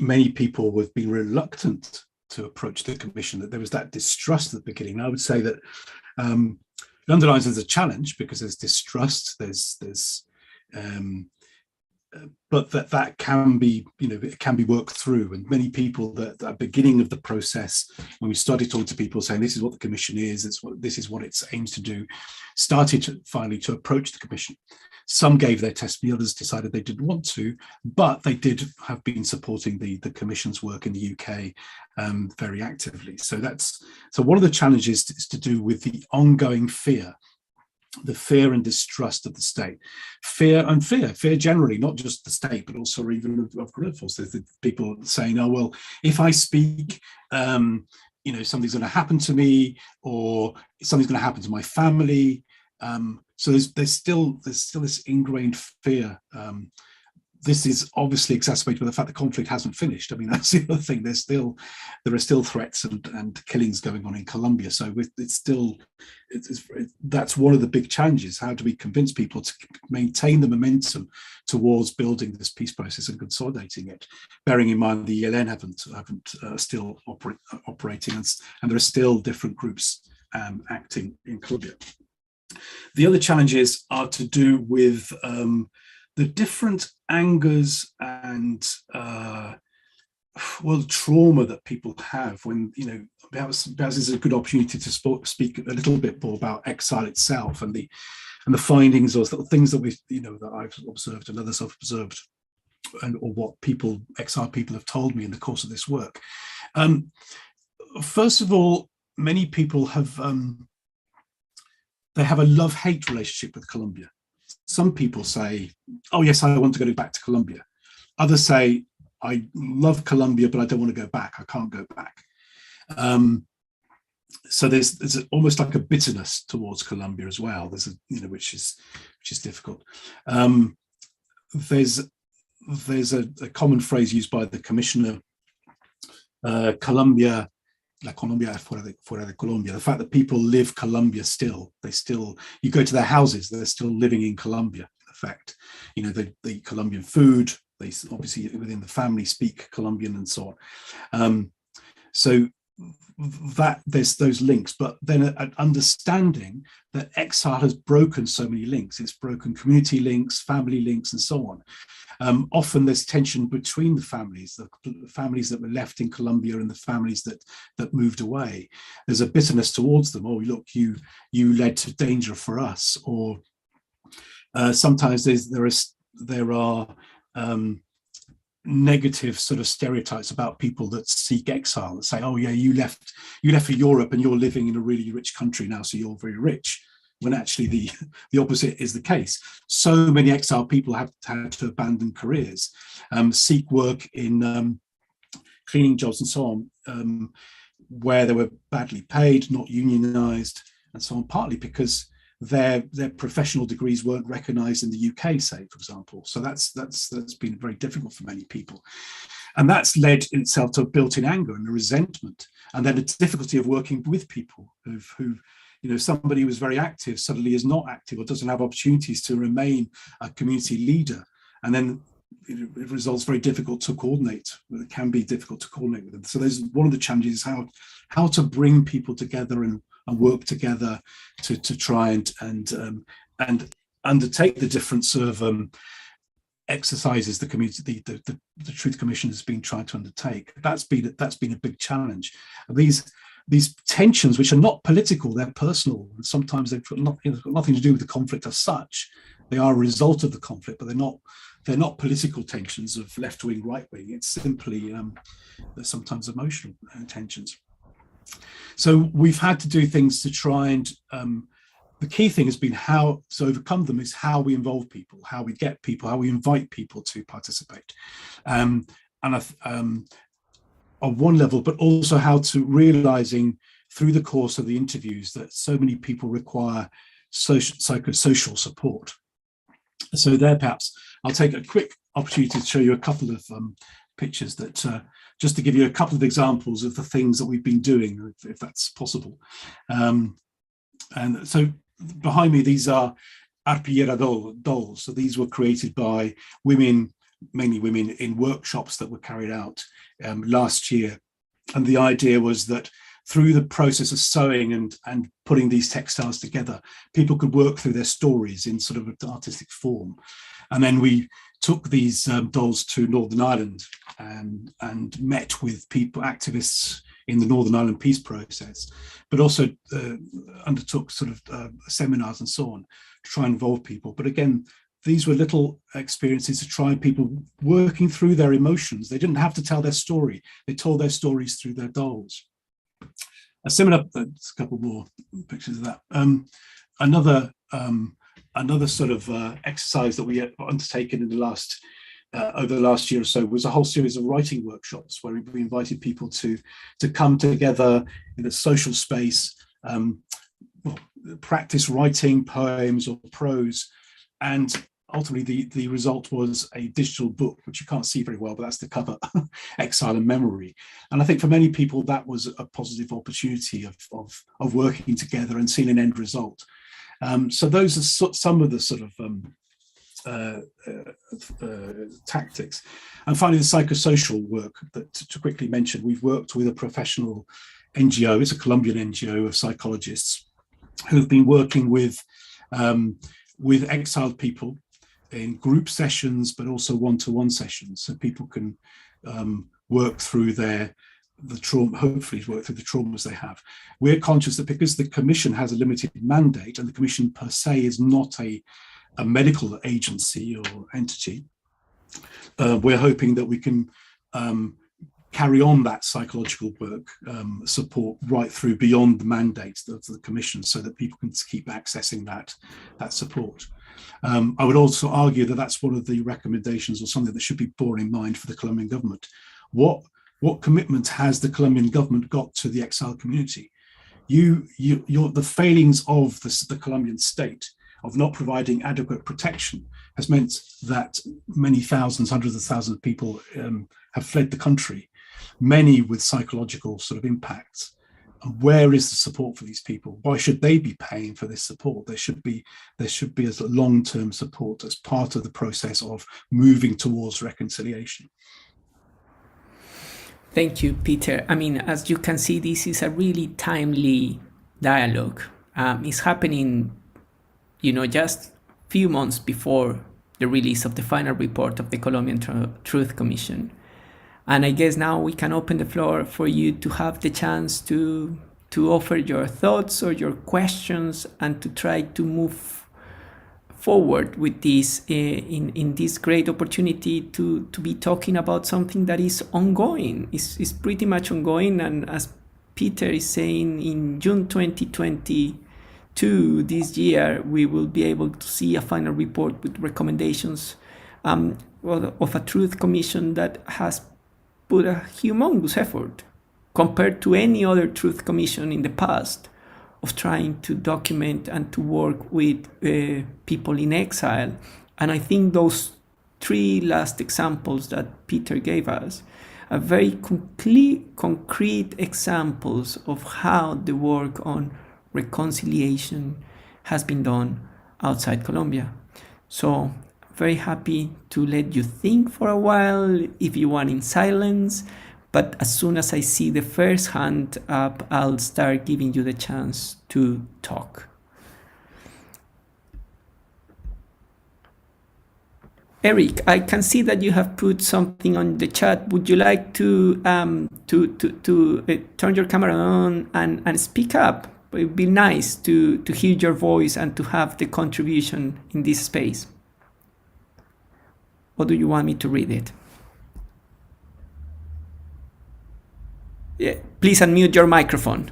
many people have been reluctant to approach the Commission, that there was that distrust at the beginning. And I would say that it underlines there's a challenge because there's distrust, but that can be, it can be worked through. And many people that at the beginning of the process, when we started talking to people saying this is what the Commission is, this is what it aims to do, started finally to approach the Commission. Some gave their testimony, others decided they didn't want to, but they did have been supporting the Commission's work in the UK very actively. So one of the challenges is to do with the ongoing fear, the fear and distrust of the state. Fear generally, not just the state, but also even of workforce. There's the people saying, oh, well, if I speak, something's going to happen to me, or something's going to happen to my family. So there's still this ingrained fear. This is obviously exacerbated by the fact the conflict hasn't finished. I mean, that's the other thing. There are still threats and killings going on in Colombia. So that's one of the big challenges. How do we convince people to maintain the momentum towards building this peace process and consolidating it? Bearing in mind the ELN haven't still operating, and there are still different groups acting in Colombia. The other challenges are to do with the different angers and trauma that people have when, perhaps this is a good opportunity to speak a little bit more about exile itself and the findings or things that that I've observed and others have observed, or what exile people have told me in the course of this work. First of all, many people have they have a love-hate relationship with Colombia. Some people say, oh yes, I want to go back to Colombia. Others say, I love Colombia, but I don't want to go back. I can't go back. So there's almost like a bitterness towards Colombia as well. There's which is difficult. There's a common phrase used by the commissioner, Colombia, La Colombia fuera de Colombia. The fact that people live Colombia still, you go to their houses, they're still living in Colombia. In effect, they eat Colombian food. They obviously within the family speak Colombian and so on. So that there's those links, but then an understanding that exile has broken so many links. It's broken community links, family links, and so on. Often there's tension between the families that were left in Colombia and the families that moved away. There's a bitterness towards them. Oh, look, you led to danger for us. Or sometimes there are negative sort of stereotypes about people that seek exile, that say, oh yeah, you left for Europe and you're living in a really rich country now, so you're very rich, when actually the opposite is the case. So many exiled people have had to abandon careers, seek work in cleaning jobs and so on, where they were badly paid, not unionized, and so on, partly because their professional degrees weren't recognised in the UK, say, for example. So that's been very difficult for many people. And that's led in itself to a built-in anger and a resentment, and then a difficulty of working with people who somebody who was very active suddenly is not active or doesn't have opportunities to remain a community leader. And then it results very difficult to coordinate. It can be difficult to coordinate with them. So there's one of the challenges, how to bring people together and work together to try and undertake the different sort of exercises the community, the Truth Commission has been trying to undertake. That's been a big challenge. These tensions, which are not political, they're personal, and sometimes they've got nothing to do with the conflict as such. They are a result of the conflict, but they're not political tensions of left wing, right wing. It's simply they're sometimes emotional tensions. So we've had to do things to try and the key thing has been how to overcome them is how we involve people, how we get people, how we invite people to participate. On one level, but also how to realizing through the course of the interviews that so many people require psychosocial support. So there, perhaps I'll take a quick opportunity to show you a couple of pictures that just to give you a couple of examples of the things that we've been doing, if that's possible. And so behind me, these are arpillera dolls. So these were created by women, mainly women, in workshops that were carried out last year. And the idea was that through the process of sewing and putting these textiles together, people could work through their stories in sort of an artistic form. And then we took these dolls to Northern Ireland and met with people, activists in the Northern Ireland peace process, but also undertook sort of seminars and so on to try and involve people. But again, these were little experiences to try people working through their emotions. They didn't have to tell their story. They told their stories through their dolls. A similar, a couple more pictures of that. Another sort of exercise that we have undertaken in the last over the last year or so was a whole series of writing workshops where we invited people to come together in a social space, practice writing poems or prose, and ultimately the result was a digital book, which you can't see very well, but that's the cover, Exile and Memory. And I think for many people that was a positive opportunity of working together and seeing an end result. So those are some of the sort of tactics. And finally, the psychosocial work that, to quickly mention, we've worked with a professional NGO, it's a Colombian NGO of psychologists who've been working with exiled people in group sessions, but also one-to-one sessions, so people can work through the trauma, hopefully work through the traumas they have. We're conscious that because the Commission has a limited mandate, and the Commission per se is not a medical agency or entity, we're hoping that we can carry on that psychological work support right through beyond the mandate of the Commission, so that people can keep accessing that support. I would also argue that that's one of the recommendations, or something that should be borne in mind for the Colombian government. What commitment has the Colombian government got to the exiled community? The failings of the Colombian state of not providing adequate protection has meant that many thousands, hundreds of thousands of people have fled the country, many with psychological sort of impacts. And where is the support for these people? Why should they be paying for this support? There should be as a long-term support as part of the process of moving towards reconciliation. Thank you, Peter. I mean, as you can see, this is a really timely dialogue. It's happening, just a few months before the release of the final report of the Colombian Truth Commission. And I guess now we can open the floor for you to have the chance to offer your thoughts or your questions, and to try to move forward with this in this great opportunity to be talking about something that is ongoing. It's pretty much ongoing, and as Peter is saying, in June 2022 this year, we will be able to see a final report with recommendations of a Truth Commission that has put a humongous effort compared to any other Truth Commission in the past of trying to document and to work with people in exile. And I think those three last examples that Peter gave us are very concrete examples of how the work on reconciliation has been done outside Colombia. So very happy to let you think for a while if you want in silence, but as soon as I see the first hand up, I'll start giving you the chance to talk. Eric, I can see that you have put something on the chat. Would you like to turn your camera on and speak up? It would be nice to hear your voice and to have the contribution in this space. Or do you want me to read it? Yeah, please unmute your microphone.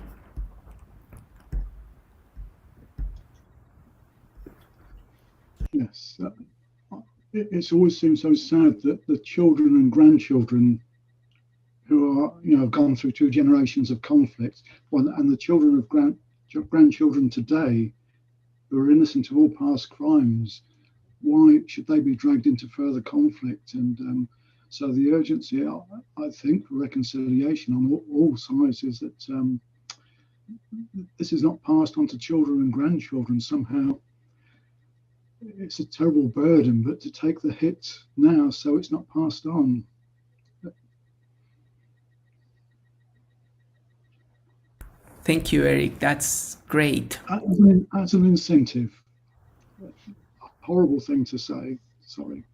Yes. It's always seemed so sad that the children and grandchildren who are, have gone through 2 generations of conflict, and the children of grandchildren today who are innocent of all past crimes, why should they be dragged into further conflict? And so the urgency, I think, for reconciliation on all sides is that this is not passed on to children and grandchildren somehow. It's a terrible burden, but to take the hit now so it's not passed on. Thank you, Eric. That's great. As an incentive. Horrible thing to say, sorry.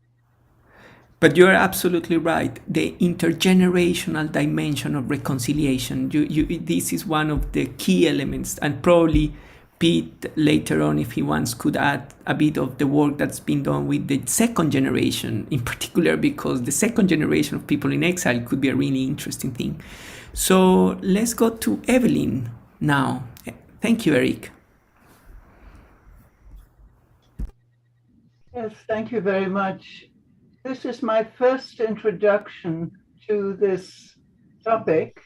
But you're absolutely right. The intergenerational dimension of reconciliation, this is one of the key elements, and probably Pete later on, if he wants, could add a bit of the work that's been done with the second generation in particular, because the second generation of people in exile could be a really interesting thing. So let's go to Evelyn now. Thank you, Eric. Yes, thank you very much. This is my first introduction to this topic.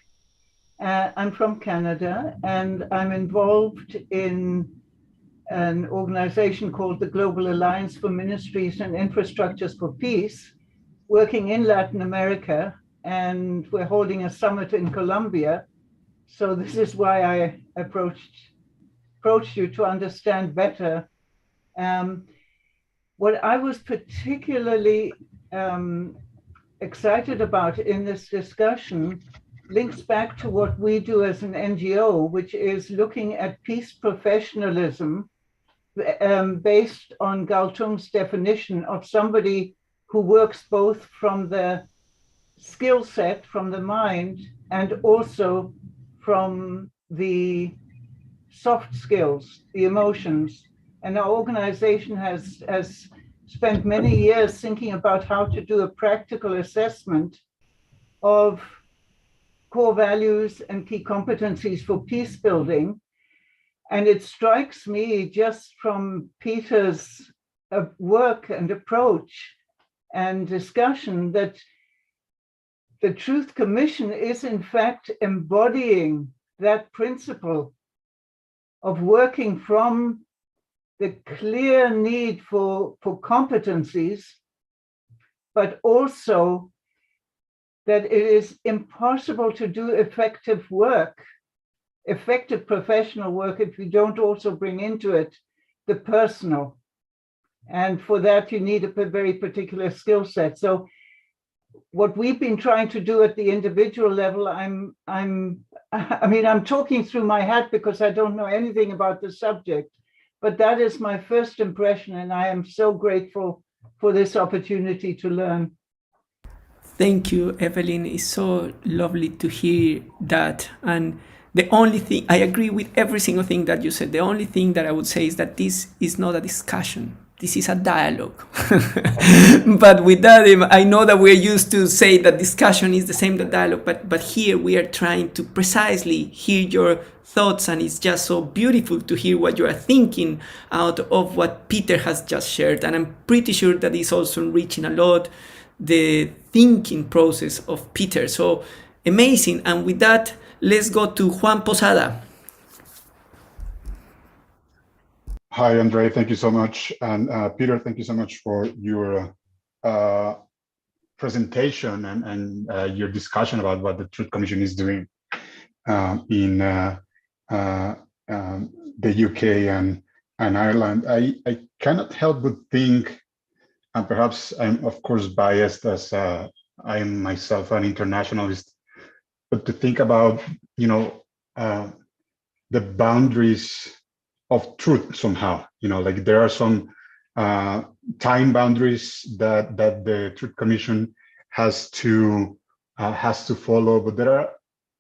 I'm from Canada, and I'm involved in an organization called the Global Alliance for Ministries and Infrastructures for Peace, working in Latin America, and we're holding a summit in Colombia. So this is why I approached you to understand better. What I was particularly excited about in this discussion links back to what we do as an NGO, which is looking at peace professionalism based on Galtung's definition of somebody who works both from the skill set, from the mind, and also from the soft skills, the emotions. And our organization has spent many years thinking about how to do a practical assessment of core values and key competencies for peace building. And it strikes me just from Peter's work and approach and discussion that the Truth Commission is in fact embodying that principle of working from the clear need for competencies, but also that it is impossible to do effective work, effective professional work, if you don't also bring into it the personal. And for that, you need a very particular skill set. So what we've been trying to do at the individual level, I'm talking through my hat because I don't know anything about the subject, but that is my first impression, and I am so grateful for this opportunity to learn. Thank you, Evelyn. It's so lovely to hear that. And the only thing, I agree with every single thing that you said. The only thing that I would say is that this is not a discussion. This is a dialogue. But with that, I know that we're used to say that discussion is the same as dialogue, but here we are trying to precisely hear your thoughts, and it's just so beautiful to hear what you are thinking out of what Peter has just shared. And I'm pretty sure that it's also enriching a lot the thinking process of Peter. So amazing. And with that, let's go to Juan Posada. Hi, Andre. Thank you so much. And Peter, thank you so much for your presentation and your discussion about what the Truth Commission is doing in the UK and Ireland. I cannot help but think, and perhaps I'm of course biased as I am myself an internationalist, but to think about, the boundaries of truth somehow, like there are some time boundaries that the Truth Commission has to follow, but there are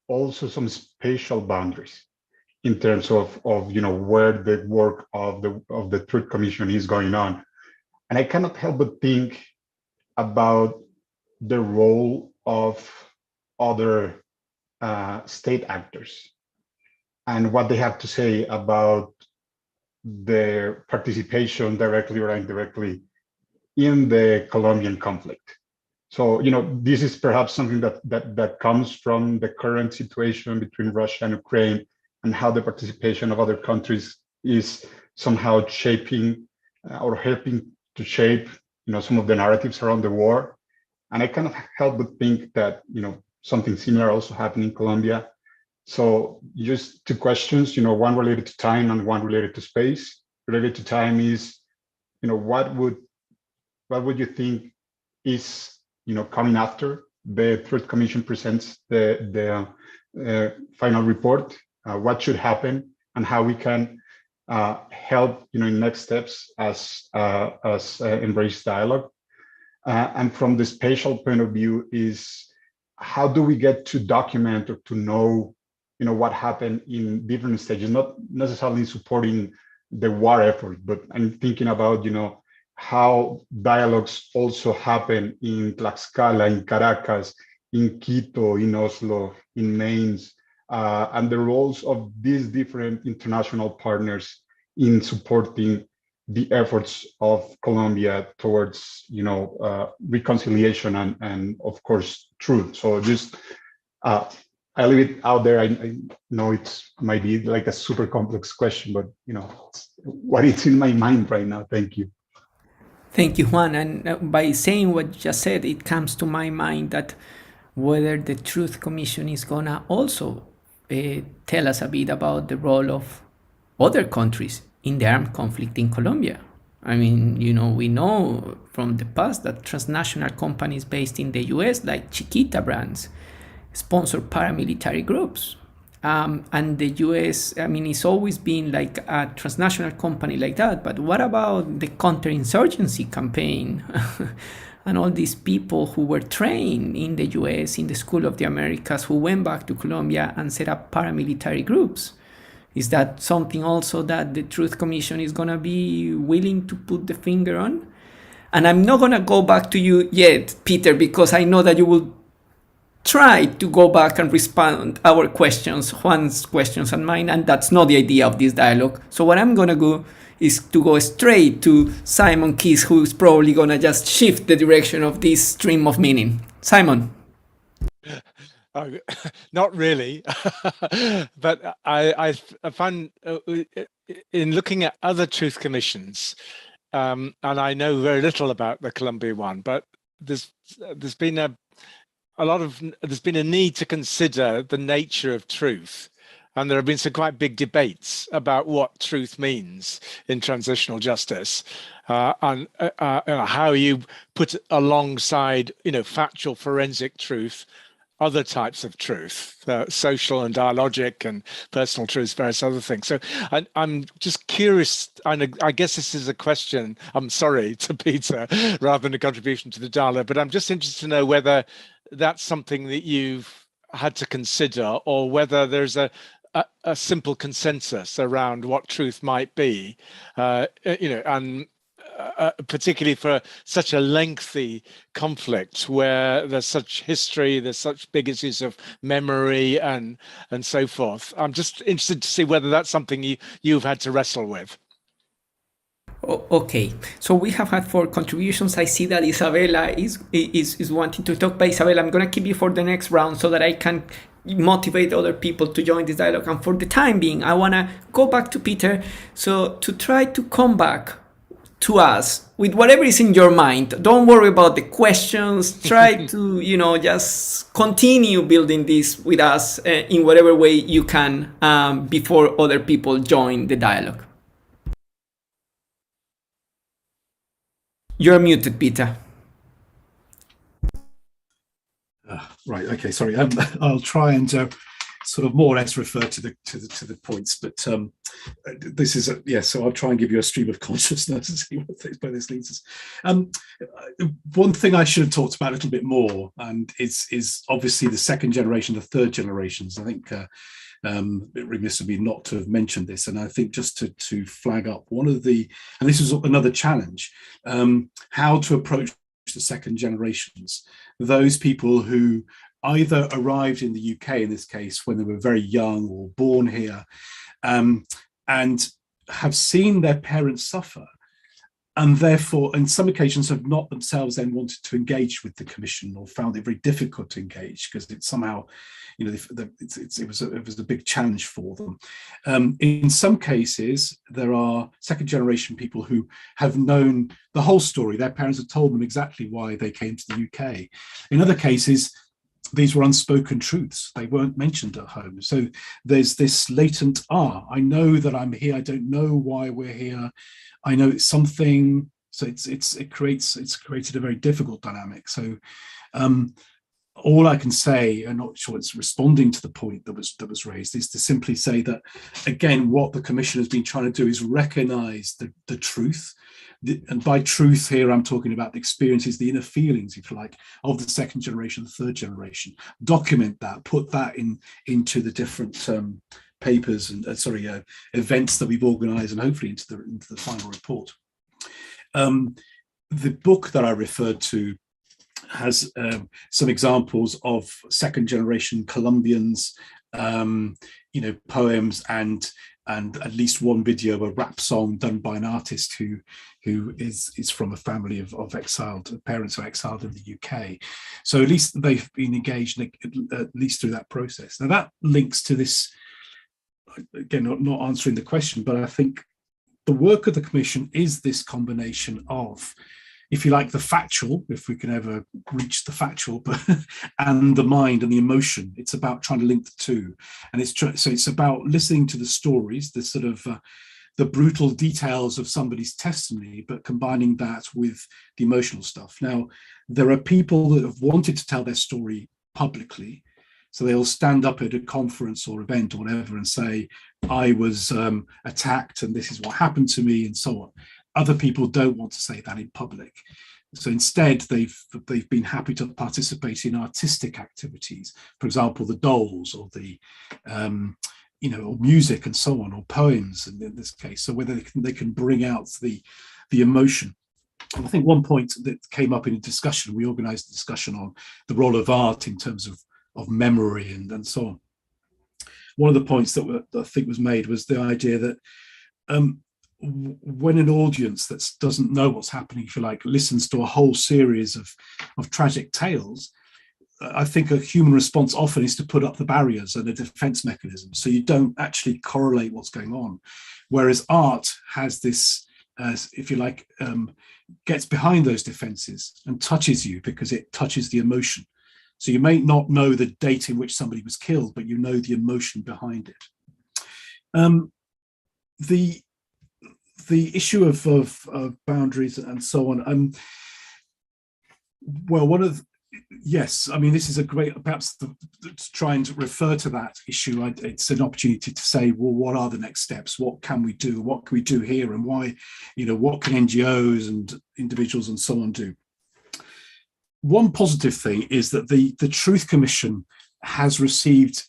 also some spatial boundaries in terms of where the work of the Truth Commission is going on. And I cannot help but think about the role of other state actors and what they have to say about their participation directly or indirectly in the Colombian conflict. So, this is perhaps something that comes from the current situation between Russia and Ukraine, and how the participation of other countries is somehow shaping or helping to shape, some of the narratives around the war. And I cannot help but think that, something similar also happened in Colombia. So just two questions, one related to time and one related to space. Related to time is, what would you think is, coming after the Truth Commission presents the final report? What should happen, and how we can help, in next steps as embrace dialogue. And from the spatial point of view is, how do we get to document or to know, what happened in different stages, not necessarily supporting the war effort, but I'm thinking about, how dialogues also happen in Tlaxcala, in Caracas, in Quito, in Oslo, in Mainz, and the roles of these different international partners in supporting the efforts of Colombia towards, reconciliation and of course, truth. So just, I leave it out there. I know it might be like a super complex question, but what is in my mind right now. Thank you. Thank you, Juan. And by saying what you just said, it comes to my mind that whether the Truth Commission is gonna also tell us a bit about the role of other countries in the armed conflict in Colombia. I mean, we know from the past that transnational companies based in the US, like Chiquita brands, sponsor paramilitary groups. And the US, it's always been like a transnational company like that. But what about the counterinsurgency campaign and all these people who were trained in the US, in the School of the Americas, who went back to Colombia and set up paramilitary groups? Is that something also that the Truth Commission is going to be willing to put the finger on? And I'm not going to go back to you yet, Peter, because I know that you will try to go back and respond our questions, Juan's questions and mine, and that's not the idea of this dialogue. So what I'm going to go is to go straight to Simon Keys, who's probably going to just shift the direction of this stream of meaning. Simon. Not really, but I found in looking at other truth commissions, and I know very little about the Colombia one, but there's been a need to consider the nature of truth, and there have been some quite big debates about what truth means in transitional justice, and how you put alongside, factual forensic truth, other types of truth, social and dialogic and personal truths, various other things. So I'm just curious, and I guess this is a question, I'm sorry, to Peter, rather than a contribution to the dialogue, but I'm just interested to know whether that's something that you've had to consider, or whether there's a simple consensus around what truth might be, and particularly for such a lengthy conflict where there's such history, there's such big issues of memory and so forth. I'm just interested to see whether that's something you've had to wrestle with. Okay, so we have had 4 contributions. I see that Isabella is wanting to talk, but Isabella, I'm going to keep you for the next round so that I can motivate other people to join this dialogue. And for the time being, I want to go back to Peter, so to try to come back to us with whatever is in your mind. Don't worry about the questions. Try to, just continue building this with us in whatever way you can before other people join the dialogue. You're muted, Peter. Right. Okay. Sorry. I'll try and sort of more or less refer to the points, but this is so I'll try and give you a stream of consciousness and see where this leads us. One thing I should have talked about a little bit more, and is obviously the second generation, the third generations. I think it remiss of me not to have mentioned this, and I think just to flag up one of the, and this is another challenge, how to approach the second generations, those people who either arrived in the UK, in this case, when they were very young or born here, and have seen their parents suffer, and therefore, in some occasions, have not themselves then wanted to engage with the Commission, or found it very difficult to engage because it's somehow, it was a big challenge for them. In some cases, there are second generation people who have known the whole story. Their parents have told them exactly why they came to the UK. In other cases, these were unspoken truths. They weren't mentioned at home. So there's this latent, I know that I'm here. I don't know why we're here. I know it's something. So it's created a very difficult dynamic. So all I can say, I'm not sure it's responding to the point that was raised, is to simply say that, again, what the Commission has been trying to do is recognise the truth. And by truth here, I'm talking about the experiences, the inner feelings, if you like, of the second generation, the third generation. Document that, put that into the different papers and events that we've organised, and hopefully into the final report. The book that I referred to has some examples of second generation Colombians, poems, and at least one video, a rap song done by an artist who is from a family of exiled parents who are exiled in the UK. So at least they've been engaged at least through that process. Now that links to this, again, not answering the question, but I think the work of the Commission is this combination of, if you like, the factual, if we can ever reach the factual, but and the mind and the emotion. It's about trying to link the two, and it's about listening to the stories, the sort of the brutal details of somebody's testimony, but combining that with the emotional stuff. Now, there are people that have wanted to tell their story publicly, so they'll stand up at a conference or event or whatever and say, I was attacked and this is what happened to me, and so on. Other people don't want to say that in public. So instead, they've been happy to participate in artistic activities, for example, the dolls or the, or music and so on, or poems in this case. So whether they can bring out the emotion. And I think one point that came up in a discussion, we organised a discussion on the role of art in terms of memory and so on. One of the points that I think was made was the idea that when an audience that doesn't know what's happening, if you like, listens to a whole series of tragic tales, I think a human response often is to put up the barriers and a defense mechanism, so you don't actually correlate what's going on. Whereas art has this, if you like, gets behind those defenses and touches you because it touches the emotion. So you may not know the date in which somebody was killed, but you know the emotion behind it. The issue of boundaries and so on. Well, yes, I mean, this is a great, perhaps to try and refer to that issue, it's an opportunity to say, well, what are the next steps? What can we do? What can we do here? And why, what can NGOs and individuals and so on do? One positive thing is that the Truth Commission has received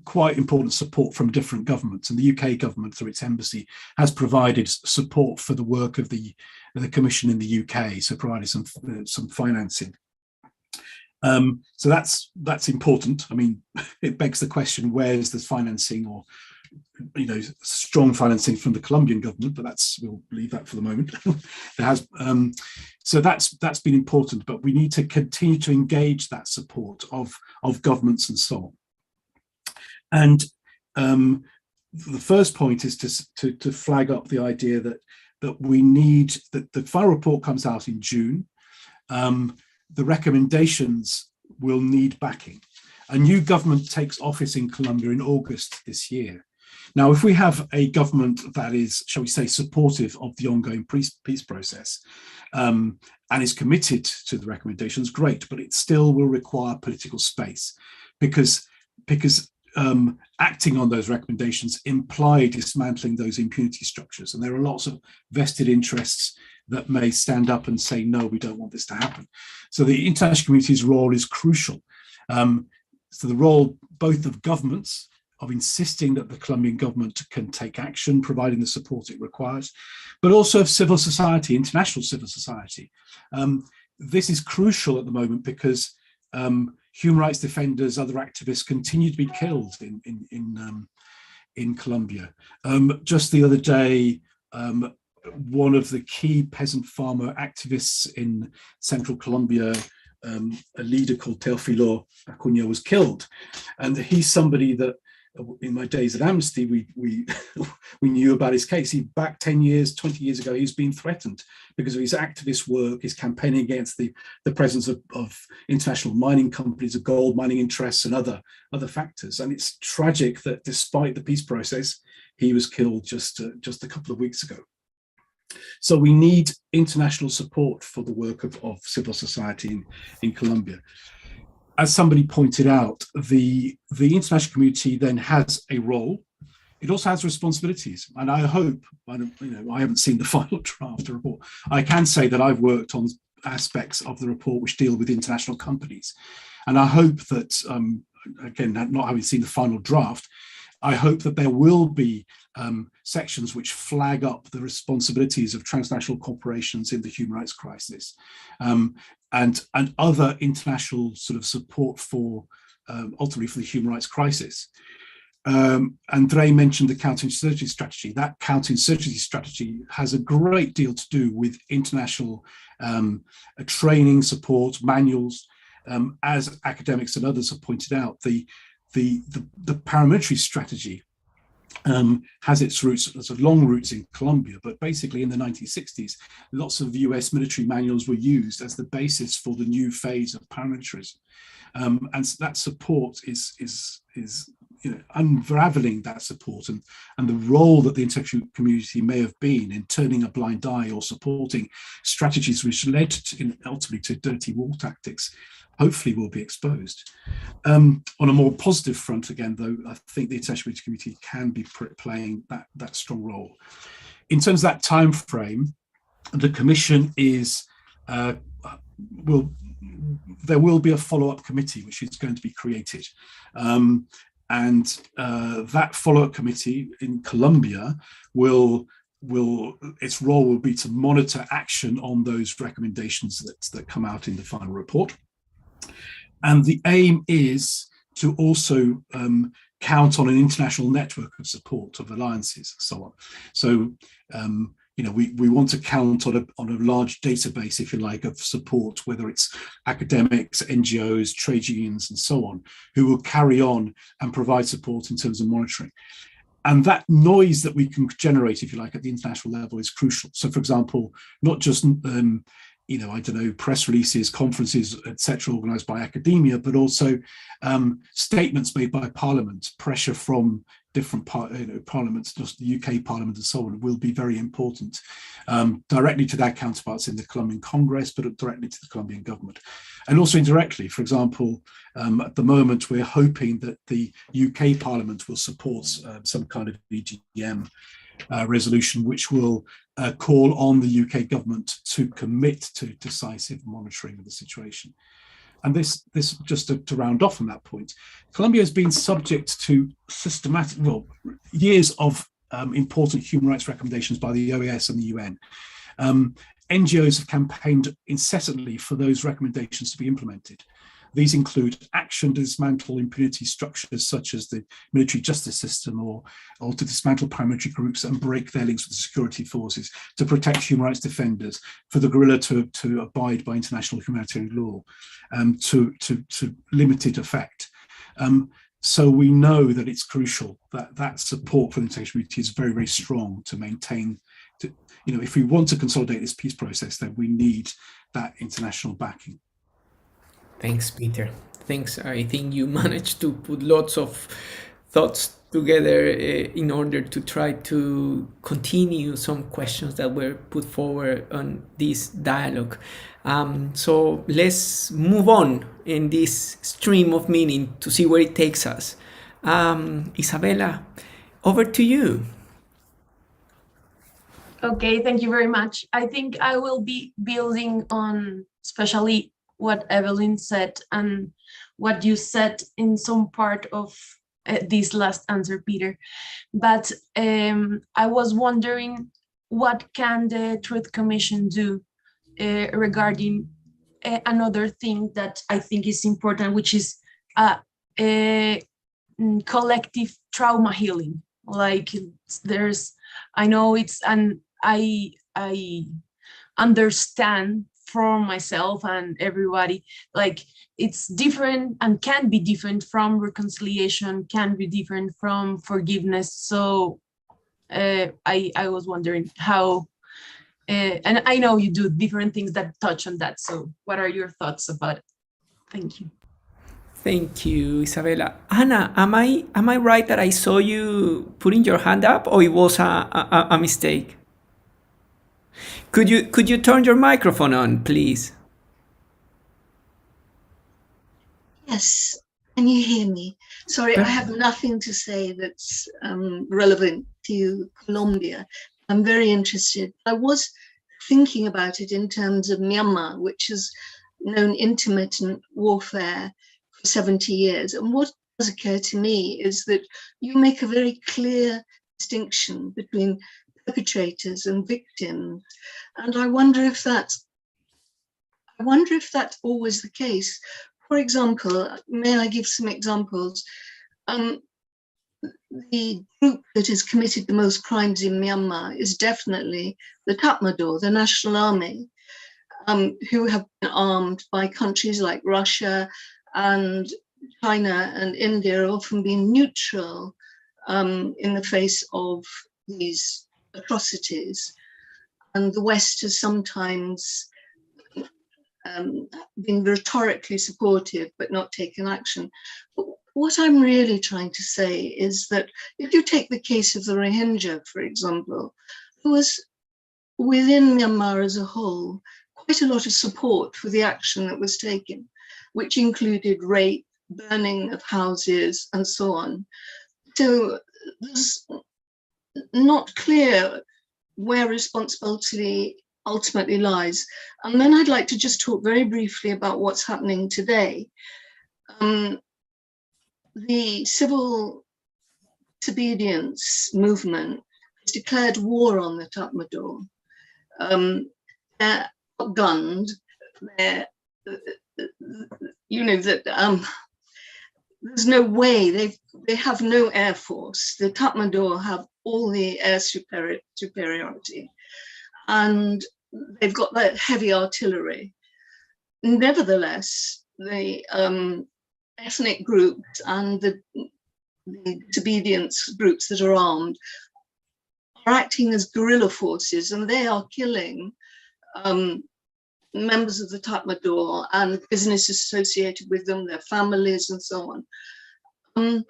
quite important support from different governments, and the UK government, through its embassy, has provided support for the work of the Commission in the UK, so provided some financing. So that's important. I mean, it begs the question: where's this financing, or strong financing from the Colombian government? But we'll leave that for the moment. There has so that's been important, but we need to continue to engage that support of governments and so on. And the first point is to flag up the idea that we need, that the final report comes out in June. The recommendations will need backing. A new government takes office in Colombia in August this year. Now, if we have a government that is, shall we say, supportive of the ongoing peace process and is committed to the recommendations, great, but it still will require political space because acting on those recommendations imply dismantling those impunity structures. And there are lots of vested interests that may stand up and say, no, we don't want this to happen. So the international community's role is crucial. So the role both of governments, of insisting that the Colombian government can take action, providing the support it requires, but also of civil society, international civil society. This is crucial at the moment because human rights defenders, other activists continue to be killed in Colombia. Just the other day, one of the key peasant farmer activists in central Colombia, a leader called Teofilo Acuña, was killed. And he's somebody that in my days at Amnesty, we knew about his case. He back 10 years, 20 years ago, he's been threatened because of his activist work, his campaigning against the presence of international mining companies, of gold mining interests and other factors. And it's tragic that despite the peace process, he was killed just a couple of weeks ago. So we need international support for the work of civil society in Colombia. As somebody pointed out, the international community then has a role. It also has responsibilities, and I hope, I haven't seen the final draft of the report. I can say that I've worked on aspects of the report which deal with international companies, and I hope that, again, not having seen the final draft, I hope that there will be sections which flag up the responsibilities of transnational corporations in the human rights crisis, and other international sort of support for ultimately for the human rights crisis. Andrei mentioned the counterinsurgency strategy. That counterinsurgency strategy has a great deal to do with international training, support, manuals. As academics and others have pointed out, the paramilitary strategy has its roots, sort of long roots in Colombia, but basically in the 1960s, lots of US military manuals were used as the basis for the new phase of paramilitarism. And that support is unraveling that support and the role that the international community may have been in turning a blind eye or supporting strategies which led ultimately to dirty war tactics, hopefully will be exposed. On a more positive front, again, though, I think the international community can be playing that strong role. In terms of that time frame, the Commission there will be a follow-up committee which is going to be created. And that follow-up committee in Colombia its role will be to monitor action on those recommendations that come out in the final report. And the aim is to also count on an international network of support, of alliances and so on. So, we want to count on a large database, if you like, of support, whether it's academics, NGOs, trade unions, and so on, who will carry on and provide support in terms of monitoring. And that noise that we can generate, if you like, at the international level is crucial. So, for example, not just press releases, conferences, etc., organised by academia, but also statements made by Parliament, pressure from different parliaments, just the UK Parliament and so on, will be very important, directly to their counterparts in the Colombian Congress, but directly to the Colombian government. And also indirectly, for example, at the moment, we're hoping that the UK Parliament will support some kind of EGM resolution, which will call on the UK government to commit to decisive monitoring of the situation. And this just to round off on that point, Colombia has been subject to years of important human rights recommendations by the OAS and the UN. NGOs have campaigned incessantly for those recommendations to be implemented. These include action to dismantle impunity structures such as the military justice system, or to dismantle paramilitary groups and break their links with the security forces, to protect human rights defenders, for the guerrilla to abide by international humanitarian law, to limited effect. So we know that it's crucial that that support for the international community is very, very strong to maintain, if we want to consolidate this peace process, then we need that international backing. Thanks, Peter. Thanks. I think you managed to put lots of thoughts together in order to try to continue some questions that were put forward on this dialogue. So let's move on in this stream of meaning to see where it takes us. Isabella, over to you. Okay, thank you very much. I think I will be building on especially what Evelyn said and what you said in some part of this last answer, Peter. But I was wondering, what can the Truth Commission do regarding another thing that I think is important, which is collective trauma healing. Like I know it's, and I understand from myself and everybody, like it's different and can be different from reconciliation, can be different from forgiveness. So I was wondering how, and I know you do different things that touch on that. So what are your thoughts about it? Thank you. Thank you, Isabella. Anna, am I right that I saw you putting your hand up, or it was a mistake? Could you turn your microphone on, please? Yes. Can you hear me? Sorry, I have nothing to say that's relevant to Colombia. I'm very interested. I was thinking about it in terms of Myanmar, which has known intermittent warfare for 70 years. And what does occur to me is that you make a very clear distinction between perpetrators and victims. And I wonder if that's always the case. For example, may I give some examples? The group that has committed the most crimes in Myanmar is definitely the Tatmadaw, the National Army, who have been armed by countries like Russia and China and India, often being neutral in the face of these atrocities. And the West has sometimes been rhetorically supportive but not taken action. But what I'm really trying to say is that if you take the case of the Rohingya, for example, there was within Myanmar as a whole quite a lot of support for the action that was taken, which included rape, burning of houses, and so on. So it's not clear where responsibility ultimately lies. And then I'd like to just talk very briefly about what's happening today. The civil disobedience movement has declared war on the Tatmadaw. They're outgunned. There's no way, they have no air force. The Tatmadaw have all the air superiority, and they've got that heavy artillery. Nevertheless, the ethnic groups and the disobedience groups that are armed are acting as guerrilla forces, and they are killing members of the Tatmadaw and businesses associated with them, their families, and so on.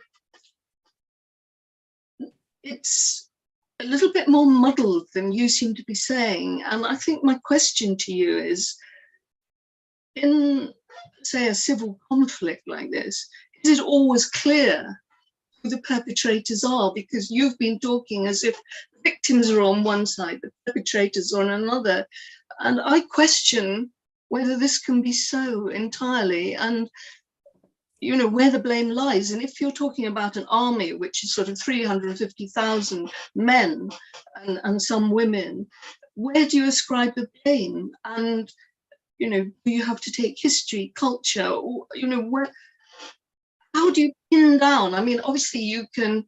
It's a little bit more muddled than you seem to be saying. And I think my question to you is, in, say, a civil conflict like this, is it always clear who the perpetrators are? Because you've been talking as if the victims are on one side, the perpetrators are on another. And I question whether this can be so entirely, and where the blame lies. And if you're talking about an army, which is sort of 350,000 men and some women, where do you ascribe the blame? And, do you have to take history, culture, or, how do you pin down? I mean, obviously you can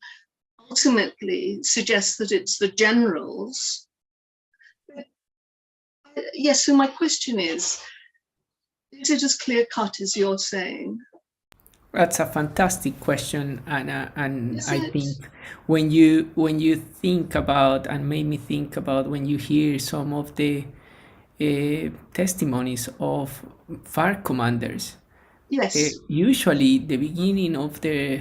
ultimately suggest that it's the generals. Yes, so my question is it as clear cut as you're saying? That's a fantastic question, Anna, and Is I it? think when you think about, and made me think about, when you hear some of the testimonies of FARC commanders, Yes. usually the beginning of the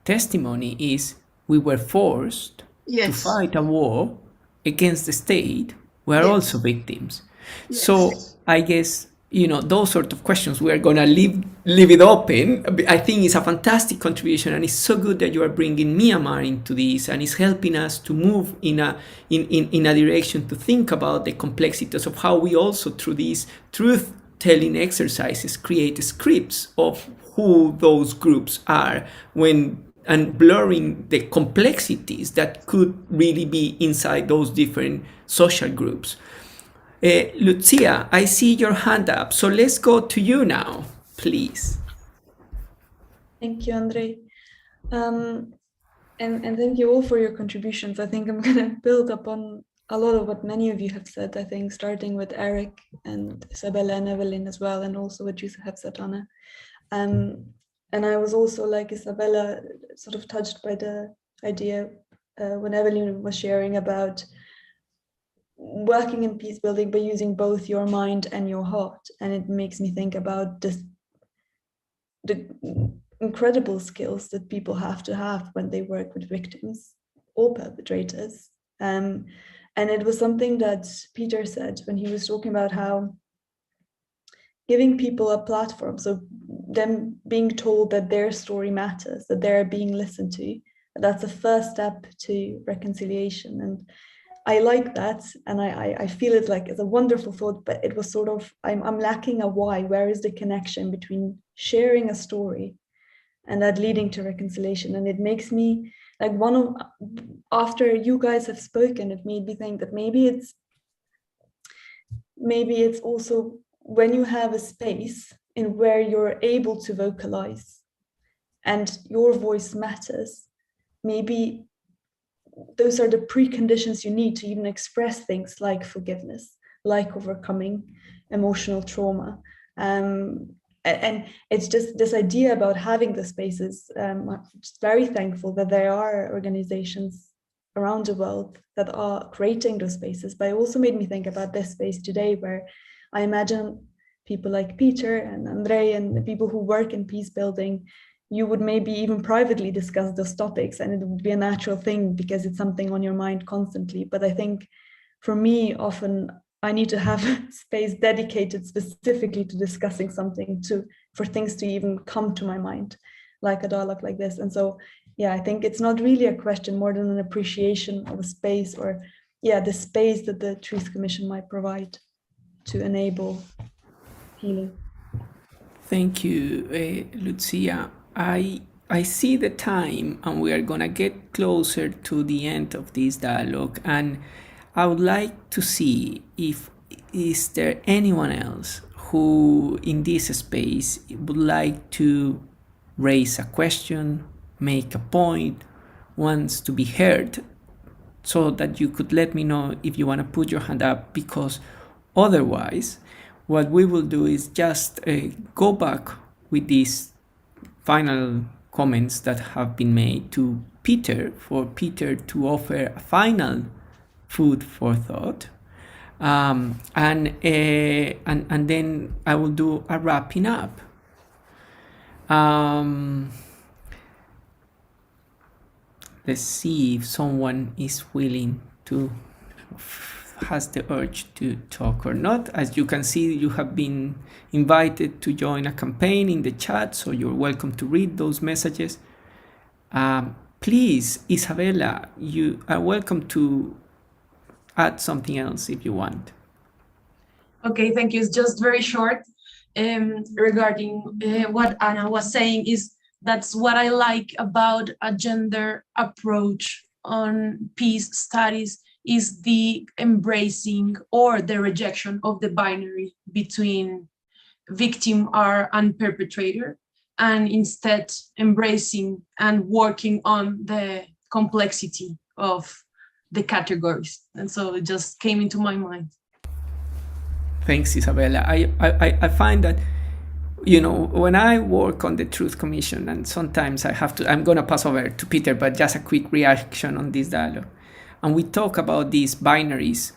testimony is, we were forced to Yes. fight a war against the state. We are also Yes. victims. So Yes. I guess, those sort of questions we are gonna leave it open. I think it's a fantastic contribution, and it's so good that you are bringing Myanmar into this, and it's helping us to move in a direction to think about the complexities of how we also, through these truth telling exercises, create scripts of who those groups are, and blurring the complexities that could really be inside those different social groups. Lucia, I see your hand up, so let's go to you now, please. Thank you, Andre. And thank you all for your contributions. I think I'm going to build upon a lot of what many of you have said, I think, starting with Eric and Isabella and Evelyn as well, and also what you have said, Anna. And I was also, like Isabella, sort of touched by the idea when Evelyn was sharing about working in peace building by using both your mind and your heart. And it makes me think about the incredible skills that people have to have when they work with victims or perpetrators. And it was something that Peter said when he was talking about how giving people a platform, so them being told that their story matters, that they're being listened to, that's the first step to reconciliation. And I like that, and I feel it like it's a wonderful thought, but it was sort of, I'm lacking a why. Where is the connection between sharing a story and that leading to reconciliation? And it makes me like after you guys have spoken, it made me think that maybe it's also when you have a space in where you're able to vocalize and your voice matters, maybe those are the preconditions you need to even express things like forgiveness, like overcoming emotional trauma. And it's just this idea about having the spaces. I'm just very thankful that there are organizations around the world that are creating those spaces. But it also made me think about this space today, where I imagine people like Peter and Andre and the people who work in peace building, you would maybe even privately discuss those topics, and it would be a natural thing because it's something on your mind constantly. But I think for me, often I need to have space dedicated specifically to discussing something, for things to even come to my mind, like a dialogue like this. And so, yeah, I think it's not really a question, more than an appreciation of a space, or the space that the Truth Commission might provide to enable healing. Thank you, Lucia. I see the time, and we are gonna get closer to the end of this dialogue, and I would like to see if is there anyone else who in this space would like to raise a question, make a point, wants to be heard, so that you could let me know if you want to put your hand up, because otherwise what we will do is just go back with these final comments that have been made to Peter, for Peter to offer a final food for thought, and then I will do a wrapping up. Let's see if someone is willing to, has the urge to talk or not. As you can see, you have been invited to join a campaign in the chat, so you're welcome to read those messages. Please, Isabella, you are welcome to add something else if you want. Okay, thank you. It's just very short. Regarding what Anna was saying, is that's what I like about a gender approach on peace studies, is the embracing or the rejection of the binary between victim and perpetrator, and instead embracing and working on the complexity of the categories. And so it just came into my mind. Thanks, Isabella. I find that when I work on the Truth Commission, and sometimes I'm going to pass over to Peter, but just a quick reaction on this dialogue. And we talk about these binaries.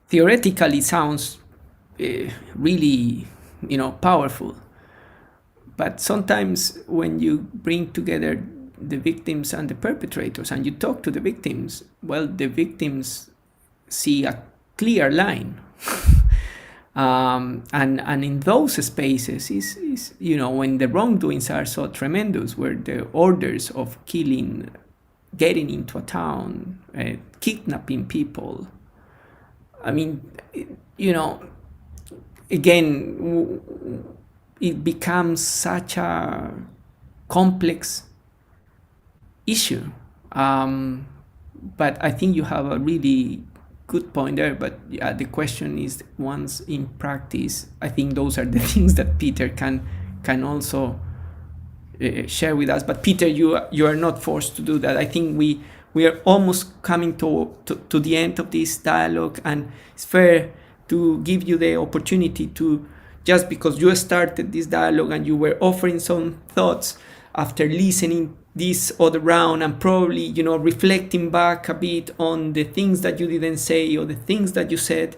Theoretically sounds really, powerful. But sometimes when you bring together the victims and the perpetrators and you talk to the victims, well, the victims see a clear line. And in those spaces is when the wrongdoings are so tremendous, where the orders of killing, getting into a town, kidnapping people, I mean, again, it becomes such a complex issue. But I think you have a really good point there. But the question is, once in practice, I think those are the things that Peter can also share with us. But Peter, you are not forced to do that. I think we are almost coming to the end of this dialogue, and it's fair to give you the opportunity to, just because you started this dialogue and you were offering some thoughts after listening this other round, and probably reflecting back a bit on the things that you didn't say or the things that you said,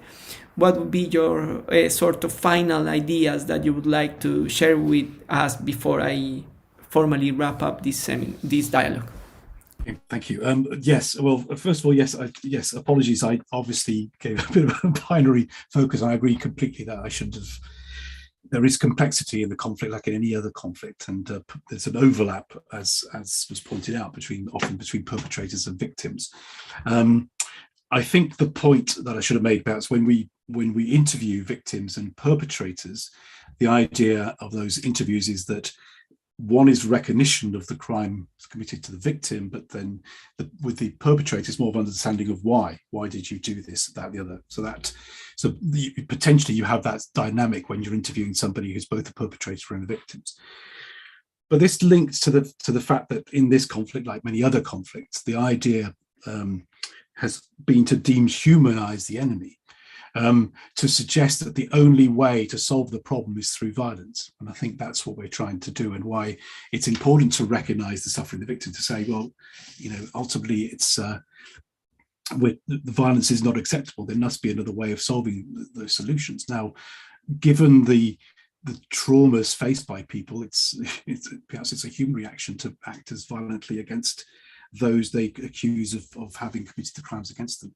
what would be your sort of final ideas that you would like to share with us before I formally wrap up this dialogue? Thank you. Yes. Well, first of all, yes. Apologies. I obviously gave a bit of a binary focus. I agree completely that I shouldn't have. There is complexity in the conflict, like in any other conflict, and there's an overlap, as was pointed out, often between perpetrators and victims. I think the point that I should have made about when we interview victims and perpetrators, the idea of those interviews is that one is recognition of the crime committed to the victim, but then with the perpetrators, more of understanding of why did you do this, that, the other. So potentially you have that dynamic when you're interviewing somebody who's both a perpetrator and the victims. But this links to the fact that in this conflict, like many other conflicts, the idea has been to dehumanize the enemy. To suggest that the only way to solve the problem is through violence. And I think that's what we're trying to do, and why it's important to recognize the suffering of the victim, to say, well, ultimately it's the violence is not acceptable. There must be another way of solving those solutions. Now, given the traumas faced by people, perhaps it's a human reaction to act as violently against those they accuse of having committed the crimes against them.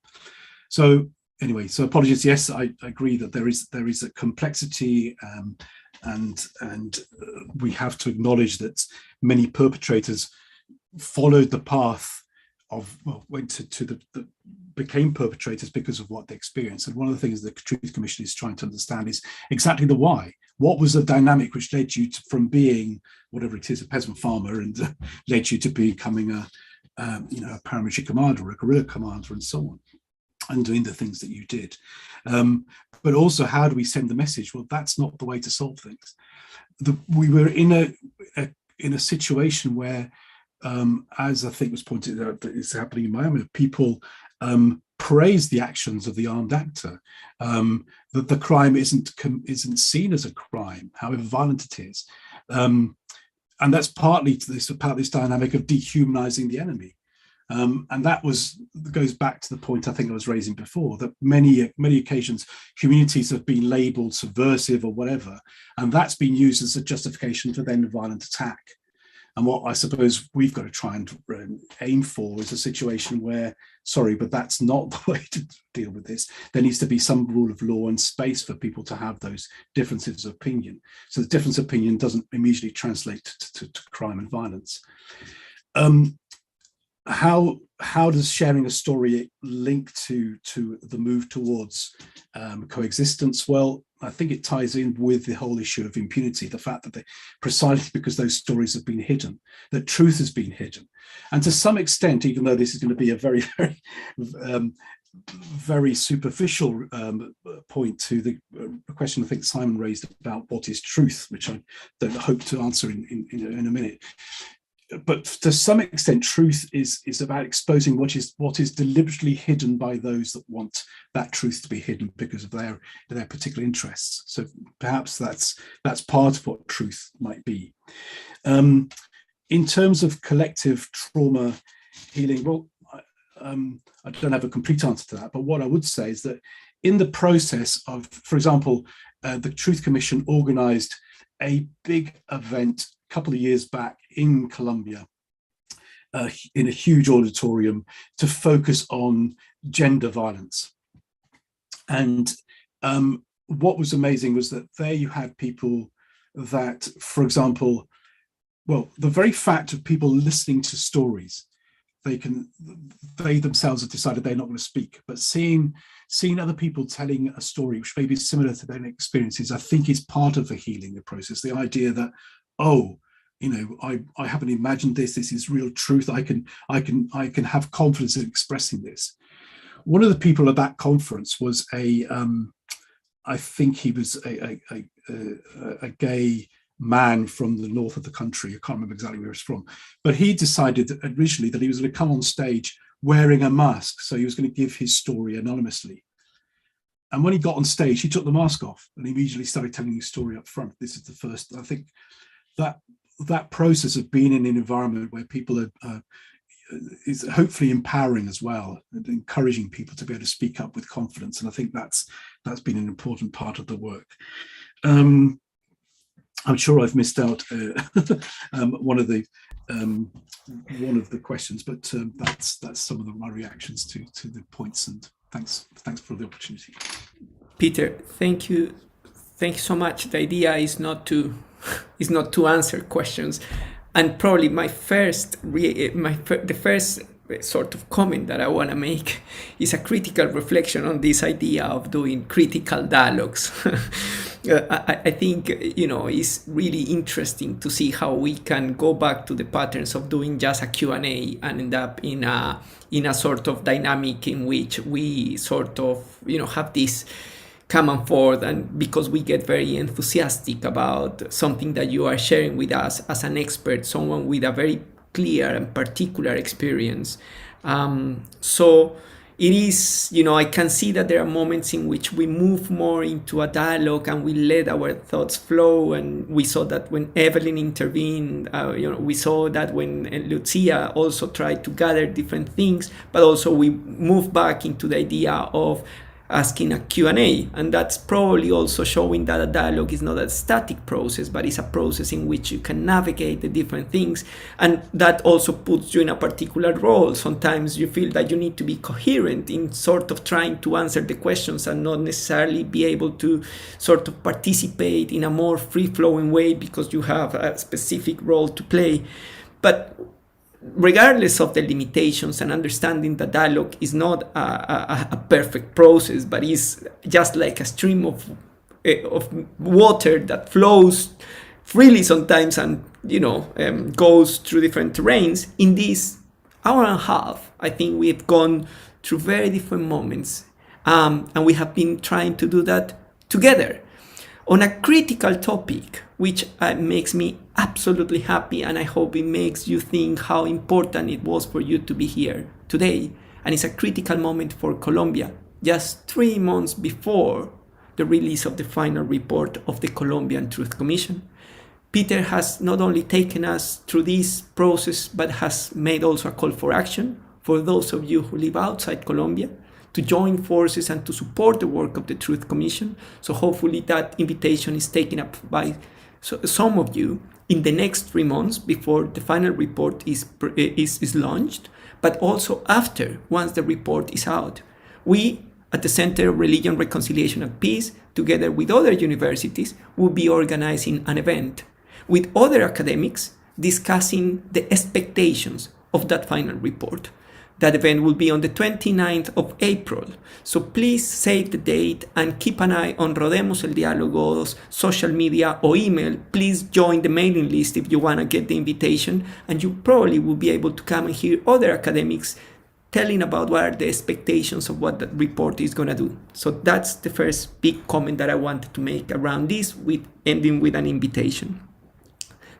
So anyway, so apologies. Yes, I agree that there is a complexity, and we have to acknowledge that many perpetrators followed the path of, went to became perpetrators because of what they experienced. And one of the things the Truth Commission is trying to understand is exactly the why. What was the dynamic which led you from being whatever it is, a peasant farmer, and led you to becoming a paramilitary commander or a guerrilla commander, and so on, and doing the things that you did. But also, how do we send the message? Well, that's not the way to solve things. We were in a situation where, as I think was pointed out, that is happening in Miami, people praise the actions of the armed actor, that the crime isn't seen as a crime, however violent it is. And that's partly to this dynamic of dehumanizing the enemy. And that goes back to the point I think I was raising before, that many occasions communities have been labeled subversive or whatever, and that's been used as a justification for then a violent attack. And what I suppose we've got to try and aim for is a situation where, sorry, but that's not the way to deal with this. There needs to be some rule of law and space for people to have those differences of opinion. So the difference of opinion doesn't immediately translate to crime and violence. How does sharing a story link to the move towards coexistence? Well, I think it ties in with the whole issue of impunity, the fact that precisely because those stories have been hidden, that truth has been hidden. And to some extent, even though this is going to be a very, very, very superficial point to the question I think Simon raised about what is truth, which I hope to answer in a minute. but to some extent, truth is about exposing what is deliberately hidden by those that want that truth to be hidden because of their particular interests. So perhaps that's part of what truth might be. In terms of collective trauma healing, well, I don't have a complete answer to that, but what I would say is that in the process of, for example, the Truth Commission organized a big event a couple of years back in Colombia, in a huge auditorium, to focus on gender violence. And what was amazing was that there you had people that, for example, well, the very fact of people listening to stories, they themselves have decided they're not going to speak, but seeing other people telling a story which may be similar to their experiences, I think is part of the healing process. The idea that, oh, you know, I haven't imagined this. This is real truth. I can have confidence in expressing this. One of the people at that conference was I think he was a gay man from the north of the country. I can't remember exactly where he's from, but he decided originally that he was going to come on stage wearing a mask. So he was going to give his story anonymously. And when he got on stage, he took the mask off and immediately started telling his story up front. This is the first, I think that process of being in an environment where people are is hopefully empowering as well, and encouraging people to be able to speak up with confidence. And I think that's been an important part of the work. I'm sure I've missed out one of the questions, but that's some of my reactions to the points. And thanks for the opportunity. Peter, thank you so much. The idea is not to answer questions, and probably the first sort of comment that I want to make is a critical reflection on this idea of doing critical dialogues. I think, you know, it's really interesting to see how we can go back to the patterns of doing just a Q&A and end up in a sort of dynamic in which we sort of, you know, have this come and forth, and because we get very enthusiastic about something that you are sharing with us as an expert, someone with a very clear and particular experience. So it is, you know, I can see that there are moments in which we move more into a dialogue and we let our thoughts flow. And we saw that when Evelyn intervened, you know, we saw that when Lucia also tried to gather different things, but also we moved back into the idea of asking a Q&A, and that's probably also showing that a dialogue is not a static process, but it's a process in which you can navigate the different things, and that also puts you in a particular role. Sometimes you feel that you need to be coherent in sort of trying to answer the questions and not necessarily be able to sort of participate in a more free-flowing way because you have a specific role to play. But regardless of the limitations, and understanding that dialogue is not a perfect process, but is just like a stream of water that flows freely sometimes and, you know, goes through different terrains. In this hour and a half, I think we've gone through very different moments, and we have been trying to do that together on a critical topic, which makes me absolutely happy, and I hope it makes you think how important it was for you to be here today. And it's a critical moment for Colombia, just 3 months before the release of the final report of the Colombian Truth Commission. Peter has not only taken us through this process, but has made also a call for action for those of you who live outside Colombia to join forces and to support the work of the Truth Commission. So hopefully that invitation is taken up by some of you in the next 3 months before the final report is launched, but also after, once the report is out. We at the Center of Religion, Reconciliation and Peace, together with other universities, will be organizing an event with other academics discussing the expectations of that final report. That event will be on the 29th of April. So please save the date and keep an eye on Rodemos el Diálogo's social media or email. Please join the mailing list if you want to get the invitation, and you probably will be able to come and hear other academics telling about what are the expectations of what the report is going to do. So that's the first big comment that I wanted to make around this, with ending with an invitation.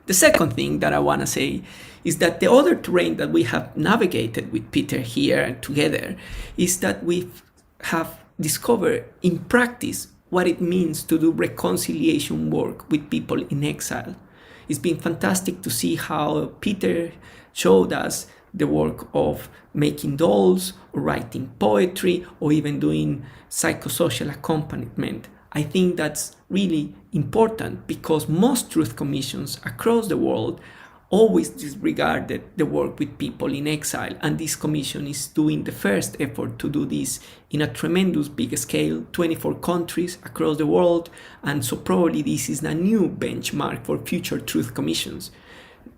The second thing that I want to say is that the other terrain that we have navigated with Peter here together is that we have discovered in practice what it means to do reconciliation work with people in exile. It's been fantastic to see how Peter showed us the work of making dolls, or writing poetry, or even doing psychosocial accompaniment. I think that's really important because most truth commissions across the world always disregarded the work with people in exile, and this commission is doing the first effort to do this in a tremendous big scale, 24 countries across the world, and so probably this is a new benchmark for future truth commissions.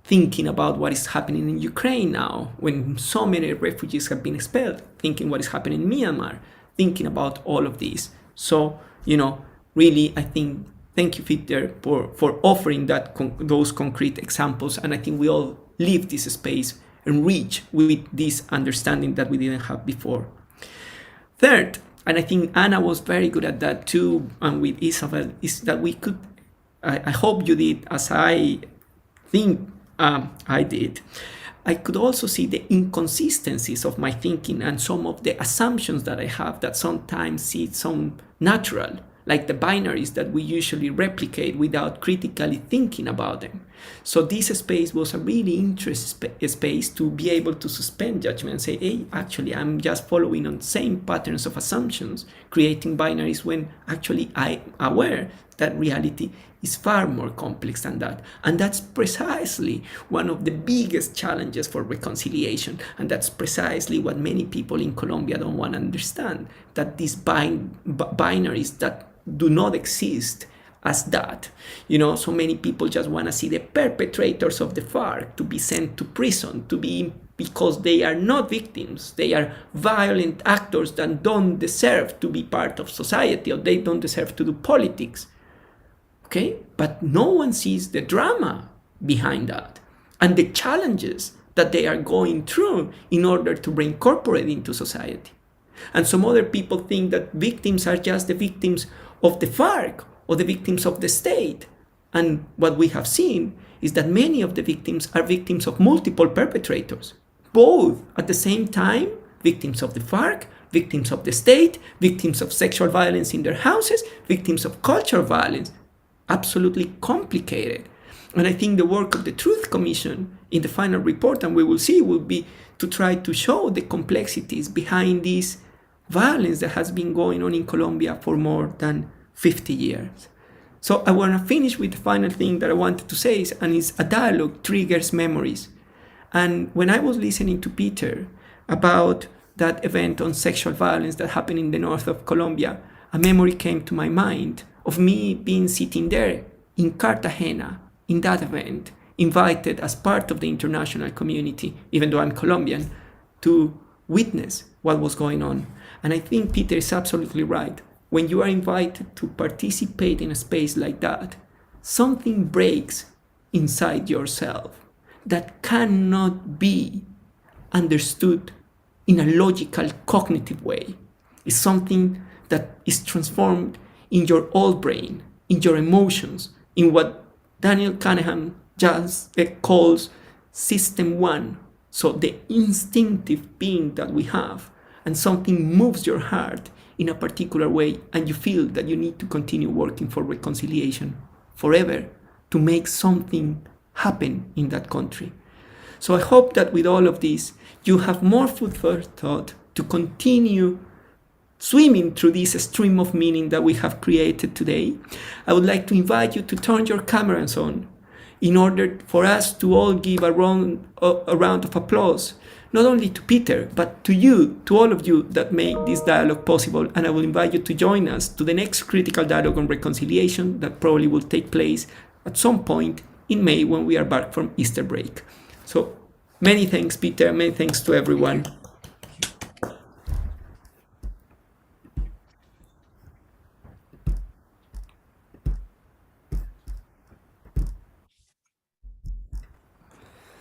Thinking about what is happening in Ukraine now, when so many refugees have been expelled, thinking what is happening in Myanmar, thinking about all of this. So, really, I think, thank you, Peter, for offering those concrete examples. And I think we all leave this space enriched with this understanding that we didn't have before. Third, and I think Anna was very good at that too, and with Isabel, is that we could, I hope you did, as I think I did, I could also see the inconsistencies of my thinking and some of the assumptions that I have that sometimes seem natural, like the binaries that we usually replicate without critically thinking about them. So this space was a really interesting space to be able to suspend judgment and say, hey, actually, I'm just following on same patterns of assumptions, creating binaries when actually I'm aware that reality is far more complex than that. And that's precisely one of the biggest challenges for reconciliation. And that's precisely what many people in Colombia don't want to understand, that these binaries that do not exist as that. So many people just want to see the perpetrators of the FARC to be sent to prison, because they are not victims. They are violent actors that don't deserve to be part of society, or they don't deserve to do politics. Okay, but no one sees the drama behind that and the challenges that they are going through in order to reincorporate into society. And some other people think that victims are just the victims of the FARC or the victims of the state. And what we have seen is that many of the victims are victims of multiple perpetrators, both at the same time, victims of the FARC, victims of the state, victims of sexual violence in their houses, victims of cultural violence. Absolutely complicated. And I think the work of the Truth Commission in the final report, and we will see, will be to try to show the complexities behind this violence that has been going on in Colombia for more than 50 years. So I want to finish with the final thing that I wanted to say, and it's a dialogue triggers memories. And when I was listening to Peter about that event on sexual violence that happened in the north of Colombia, a memory came to my mind of me being sitting there in Cartagena in that event, invited as part of the international community, even though I'm Colombian, to witness what was going on. And I think Peter is absolutely right. When you are invited to participate in a space like that, something breaks inside yourself that cannot be understood in a logical, cognitive way. It's something that is transformed in your old brain, in your emotions, in what Daniel Kahneman just calls System 1. So the instinctive being that we have, and something moves your heart in a particular way, and you feel that you need to continue working for reconciliation forever to make something happen in that country. So I hope that with all of this, you have more food for thought to continue swimming through this stream of meaning that we have created today. I would like to invite you to turn your cameras on in order for us to all give a round of applause, not only to Peter, but to you, to all of you that make this dialogue possible. And I will invite you to join us to the next critical dialogue on reconciliation that probably will take place at some point in May when we are back from Easter break. So many thanks, Peter. Many thanks to everyone.